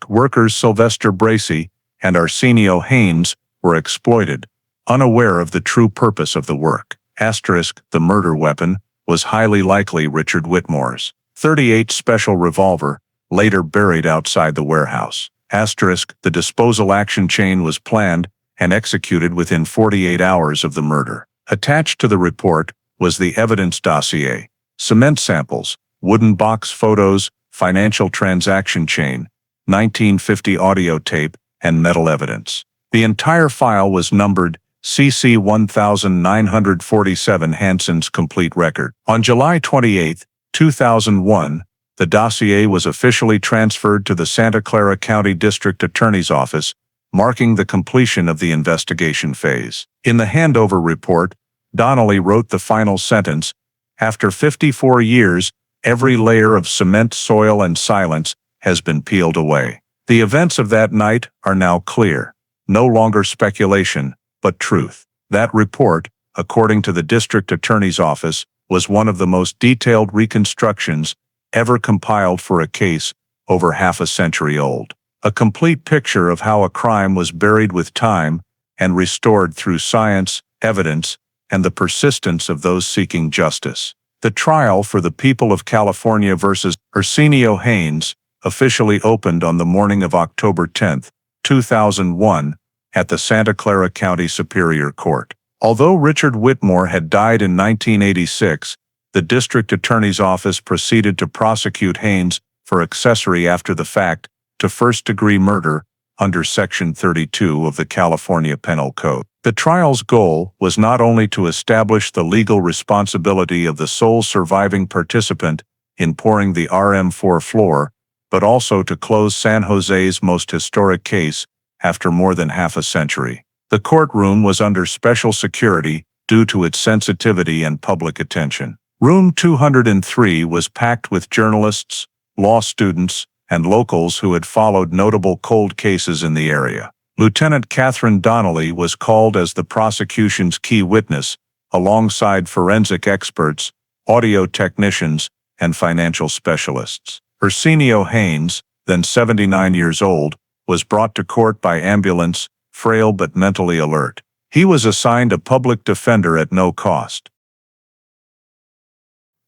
Workers Sylvester Bracey and Arsenio Haynes were exploited, unaware of the true purpose of the work. The murder weapon was highly likely Richard Whitmore's .38 special revolver, later buried outside the warehouse. The disposal action chain was planned and executed within 48 hours of the murder. Attached to the report was the evidence dossier, cement samples, wooden box photos, financial transaction chain, 1950 audio tape, and metal evidence. The entire file was numbered CC 1947, Hansen's complete record. On July 28, 2001, the dossier was officially transferred to the Santa Clara County District Attorney's Office, marking the completion of the investigation phase. In the handover report, Donnelly wrote the final sentence, "After 54 years, every layer of cement, soil, and silence has been peeled away. The events of that night are now clear. No longer speculation, but truth." That report, according to the District Attorney's Office, was one of the most detailed reconstructions ever compiled for a case over half a century old. A complete picture of how a crime was buried with time and restored through science, evidence, and the persistence of those seeking justice. The trial for the people of California versus Arsenio Haynes officially opened on the morning of October 10, 2001, at the Santa Clara County Superior Court. Although Richard Whitmore had died in 1986, the District Attorney's Office proceeded to prosecute Haynes for accessory after the fact to first-degree murder under Section 32 of the California Penal Code. The trial's goal was not only to establish the legal responsibility of the sole surviving participant in pouring the RM4 floor, but also to close San Jose's most historic case after more than half a century. The courtroom was under special security due to its sensitivity and public attention. Room 203 was packed with journalists, law students, and locals who had followed notable cold cases in the area. Lieutenant Catherine Donnelly was called as the prosecution's key witness, alongside forensic experts, audio technicians, and financial specialists. Arsenio Haynes, then 79 years old, was brought to court by ambulance, frail but mentally alert. He was assigned a public defender at no cost.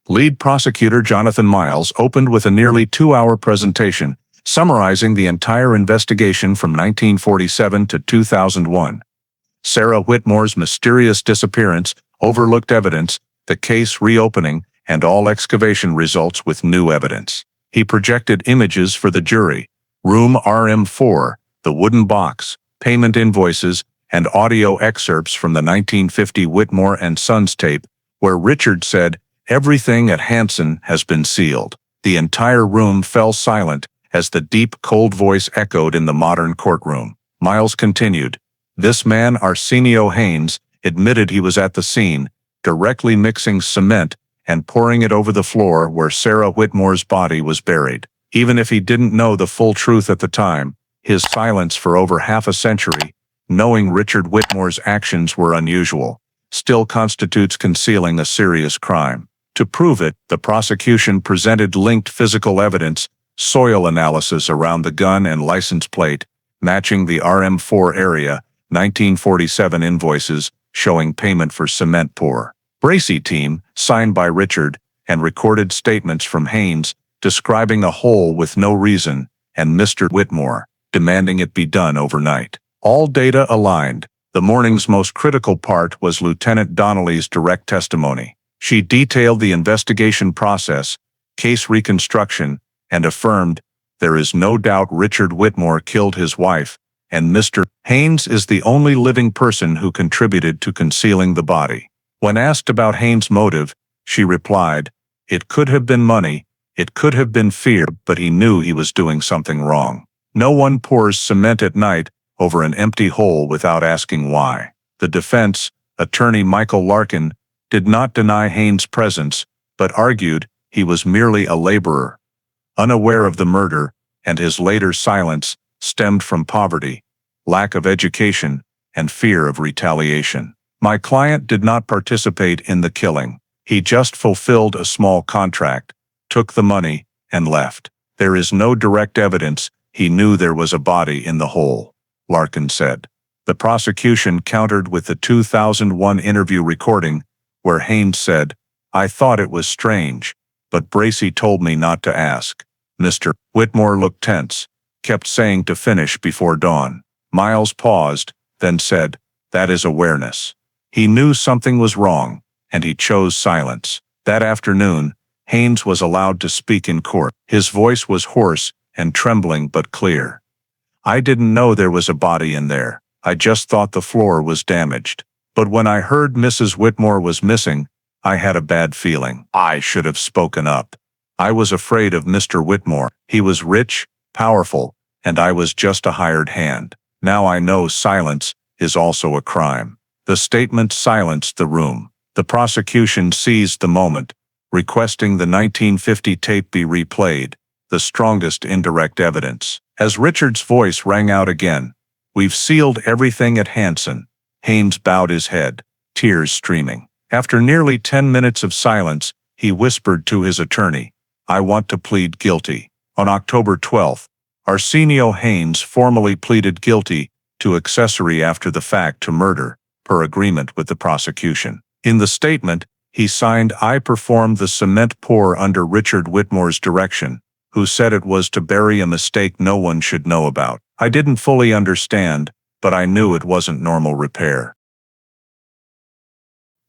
Lead prosecutor Jonathan Miles opened with a nearly 2-hour presentation, summarizing the entire investigation from 1947 to 2001. Sarah Whitmore's mysterious disappearance, overlooked evidence, the case reopening, and all excavation results with new evidence. He projected images for the jury, room RM4, the wooden box, payment invoices, and audio excerpts from the 1950 Whitmore and Sons tape, where Richard said, "Everything at Hansen has been sealed." The entire room fell silent as the deep, cold voice echoed in the modern courtroom. Miles continued, "This man, Arsenio Haynes, admitted he was at the scene, directly mixing cement and pouring it over the floor where Sarah Whitmore's body was buried. Even if he didn't know the full truth at the time, his silence for over half a century, knowing Richard Whitmore's actions were unusual, still constitutes concealing a serious crime. To prove it, the prosecution presented linked physical evidence, soil analysis around the gun and license plate, matching the RM4 area, 1947 invoices showing payment for cement pour. Bracy team, signed by Richard, and recorded statements from Haynes, describing a hole with no reason, and Mr. Whitmore, demanding it be done overnight. All data aligned. The morning's most critical part was Lieutenant Donnelly's direct testimony. She detailed the investigation process, case reconstruction, and affirmed, "There is no doubt Richard Whitmore killed his wife, and Mr. Haynes is the only living person who contributed to concealing the body." When asked about Haynes' motive, she replied, "It could have been money, it could have been fear, but he knew he was doing something wrong. No one pours cement at night over an empty hole without asking why." The defense, attorney Michael Larkin, did not deny Haynes' presence, but argued he was merely a laborer, unaware of the murder, and his later silence stemmed from poverty, lack of education, and fear of retaliation. "My client did not participate in the killing. He just fulfilled a small contract, took the money, and left. There is no direct evidence he knew there was a body in the hole," Larkin said. The prosecution countered with the 2001 interview recording, where Haynes said, "I thought it was strange, but Bracy told me not to ask." Mr. Whitmore looked tense, kept saying to finish before dawn. Miles paused, then said, "That is awareness." He knew something was wrong, and he chose silence. That afternoon, Haynes was allowed to speak in court. His voice was hoarse and trembling but clear. "I didn't know there was a body in there. I just thought the floor was damaged. But when I heard Mrs. Whitmore was missing, I had a bad feeling. I should have spoken up. I was afraid of Mr. Whitmore. He was rich, powerful, and I was just a hired hand. Now I know silence is also a crime." The statement silenced the room. The prosecution seized the moment, requesting the 1950 tape be replayed, the strongest indirect evidence. As Richard's voice rang out again, "We've sealed everything at Hansen," Haynes bowed his head, tears streaming. After nearly 10 minutes of silence, he whispered to his attorney, "I want to plead guilty." On October 12, Arsenio Haynes formally pleaded guilty to accessory after the fact to murder, per agreement with the prosecution. In the statement, he signed, "I performed the cement pour under Richard Whitmore's direction, who said it was to bury a mistake no one should know about. I didn't fully understand, but I knew it wasn't normal repair."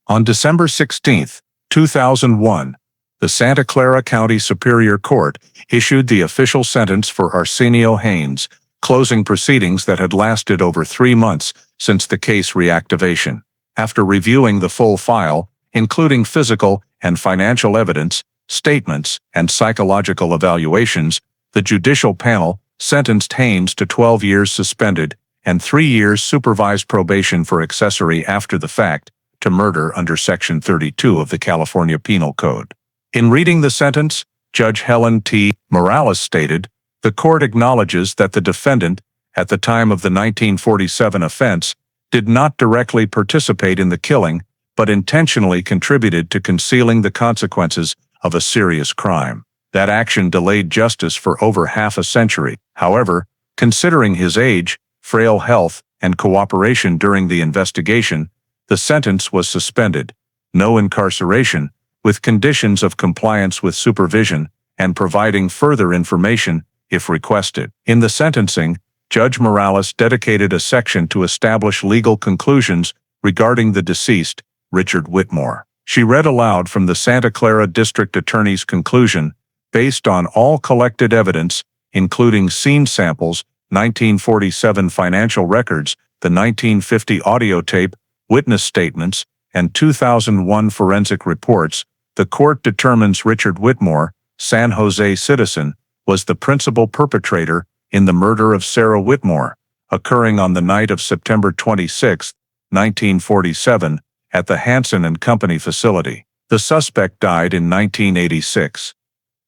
On December 16, 2001, the Santa Clara County Superior Court issued the official sentence for Arsenio Haynes, closing proceedings that had lasted over 3 months since the case reactivation. After reviewing the full file, including physical and financial evidence, statements, and psychological evaluations, the judicial panel sentenced Haynes to 12 years suspended and 3 years supervised probation for accessory after the fact to murder under Section 32 of the California Penal Code. In reading the sentence, Judge Helen T. Morales stated, "The court acknowledges that the defendant, at the time of the 1947 offense, did not directly participate in the killing, but intentionally contributed to concealing the consequences of a serious crime. That action delayed justice for over half a century. However, considering his age, frail health, and cooperation during the investigation, the sentence was suspended, no incarceration, with conditions of compliance with supervision and providing further information if requested. In the sentencing, Judge Morales dedicated a section to establish legal conclusions regarding the deceased, Richard Whitmore. She read aloud from the Santa Clara District Attorney's conclusion, based on all collected evidence, including scene samples, 1947 financial records, the 1950 audio tape, witness statements, and 2001 forensic reports. The court determines Richard Whitmore, San Jose citizen, was the principal perpetrator in the murder of Sarah Whitmore, occurring on the night of September 26, 1947, at the Hansen Co facility. The suspect died in 1986.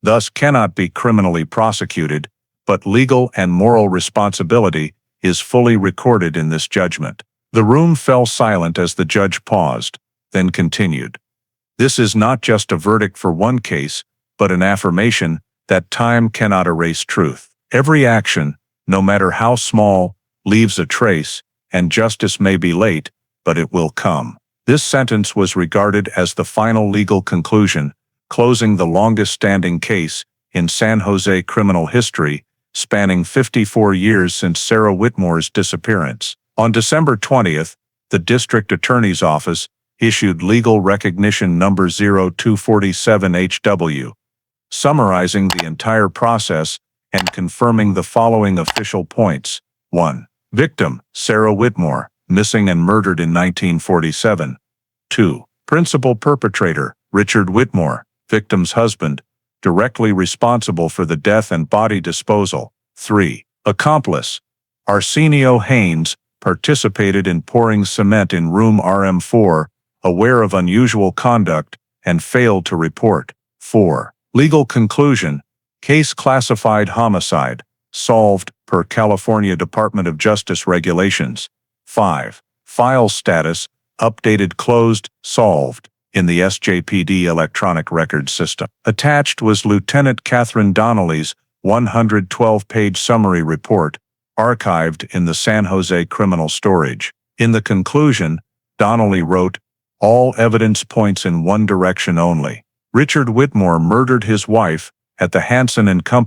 Thus cannot be criminally prosecuted, but legal and moral responsibility is fully recorded in this judgment. The room fell silent as the judge paused, then continued. This is not just a verdict for one case, but an affirmation that time cannot erase truth. Every action, no matter how small, leaves a trace, and justice may be late, but it will come. This sentence was regarded as the final legal conclusion, closing the longest-standing case in San Jose criminal history, spanning 54 years since Sarah Whitmore's disappearance. On December 20th, the District Attorney's Office issued Legal Recognition Number 0247HW, summarizing the entire process and confirming the following official points. 1. Victim, Sarah Whitmore, missing and murdered in 1947. 2. Principal perpetrator, Richard Whitmore, victim's husband, directly responsible for the death and body disposal. 3. Accomplice, Arsenio Haynes, participated in pouring cement in room RM4, aware of unusual conduct, and failed to report. 4. Legal conclusion, case classified homicide, solved per California Department of Justice regulations. 5. File status, updated closed, solved, in the SJPD electronic record system. Attached was Lieutenant Catherine Donnelly's 112-page summary report, archived in the San Jose Criminal Storage. In the conclusion, Donnelly wrote, "All evidence points in one direction only. Richard Whitmore murdered his wife at the Hansen Co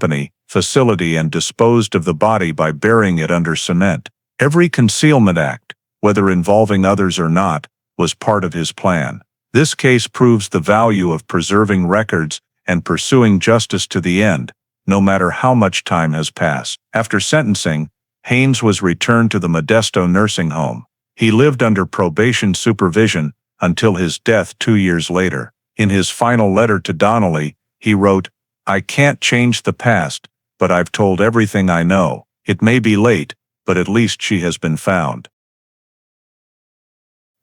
facility and disposed of the body by burying it under cement. Every concealment act, whether involving others or not, was part of his plan. This case proves the value of preserving records and pursuing justice to the end, no matter how much time has passed." After sentencing, Haynes was returned to the Modesto nursing home. He lived under probation supervision until his death 2 years later. In his final letter to Donnelly, he wrote, "I can't change the past, but I've told everything I know. It may be late, but at least she has been found."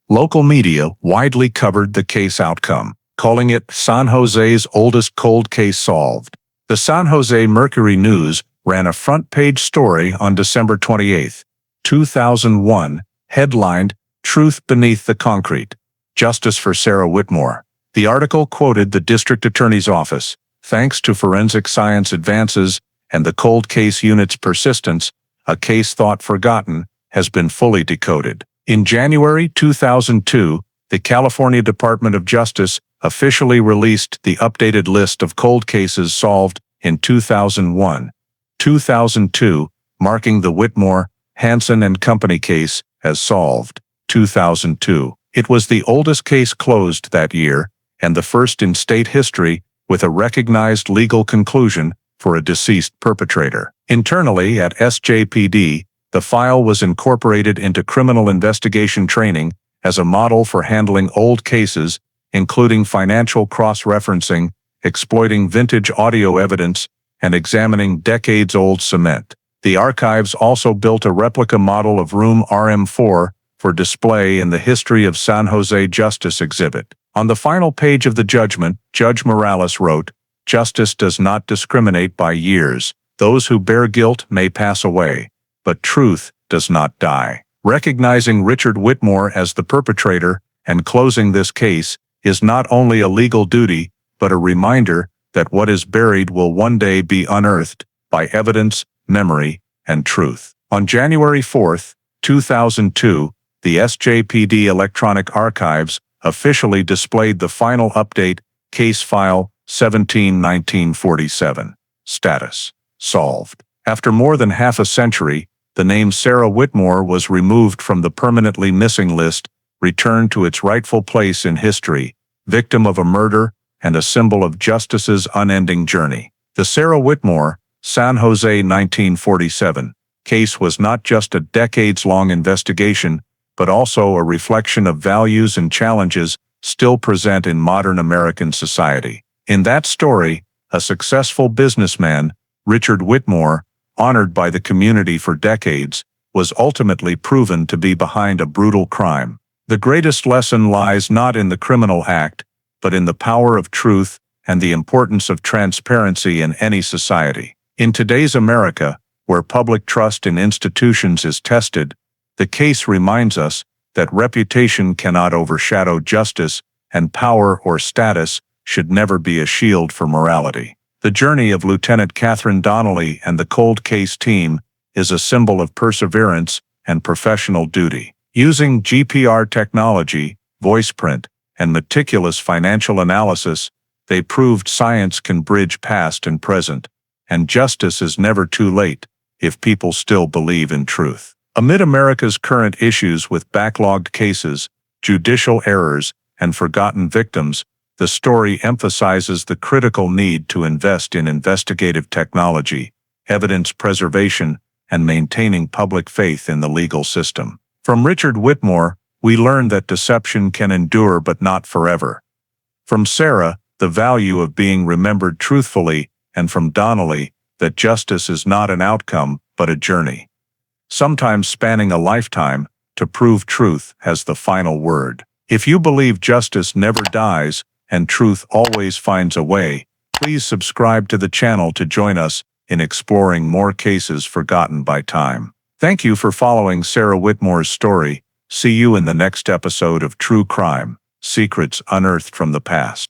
Local media widely covered the case outcome, calling it San Jose's oldest cold case solved. The San Jose Mercury News ran a front-page story on December 28, 2001, headlined, "Truth Beneath the Concrete, Justice for Sarah Whitmore." The article quoted the District Attorney's Office. "Thanks to forensic science advances and the cold case unit's persistence, a case thought forgotten has been fully decoded." In January 2002, the California Department of Justice officially released the updated list of cold cases solved in 2001, 2002, marking the Whitmore, Hansen Co case as solved. 2002. It was the oldest case closed that year, and the first in state history with a recognized legal conclusion for a deceased perpetrator. Internally at SJPD, the file was incorporated into criminal investigation training as a model for handling old cases, including financial cross-referencing, exploiting vintage audio evidence, and examining decades-old cement. The archives also built a replica model of room RM4 for display in the History of San Jose Justice exhibit. On the final page of the judgment, Judge Morales wrote, "Justice does not discriminate by years. Those who bear guilt may pass away, but truth does not die." Recognizing Richard Whitmore as the perpetrator and closing this case is not only a legal duty, but a reminder that what is buried will one day be unearthed by evidence, memory, and truth. On January 4, 2002, the SJPD Electronic Archives officially displayed the final update, Case File 17-1947. Status. solved. After more than half a century, the name Sarah Whitmore was removed from the permanently missing list, returned to its rightful place in history, victim of a murder and a symbol of justice's unending journey. The Sarah Whitmore, San Jose 1947, case was not just a decades-long investigation, but also a reflection of values and challenges still present in modern American society. In that story, a successful businessman, Richard Whitmore, honored by the community for decades, was ultimately proven to be behind a brutal crime. The greatest lesson lies not in the criminal act, but in the power of truth and the importance of transparency in any society. In today's America, where public trust in institutions is tested, the case reminds us that reputation cannot overshadow justice, and power or status should never be a shield for morality. The journey of Lieutenant Catherine Donnelly and the cold case team is a symbol of perseverance and professional duty. Using GPR technology, voice print, and meticulous financial analysis, they proved science can bridge past and present, and justice is never too late if people still believe in truth. Amid America's current issues with backlogged cases, judicial errors, and forgotten victims, the story emphasizes the critical need to invest in investigative technology, evidence preservation, and maintaining public faith in the legal system. From Richard Whitmore, we learn that deception can endure but not forever. From Sarah, the value of being remembered truthfully, and from Donnelly, that justice is not an outcome, but a journey, sometimes spanning a lifetime, to prove truth has the final word. If you believe justice never dies, and truth always finds a way, please subscribe to the channel to join us in exploring more cases forgotten by time. Thank you for following Sarah Whitmore's story. See you in the next episode of True Crime: Secrets Unearthed from the Past.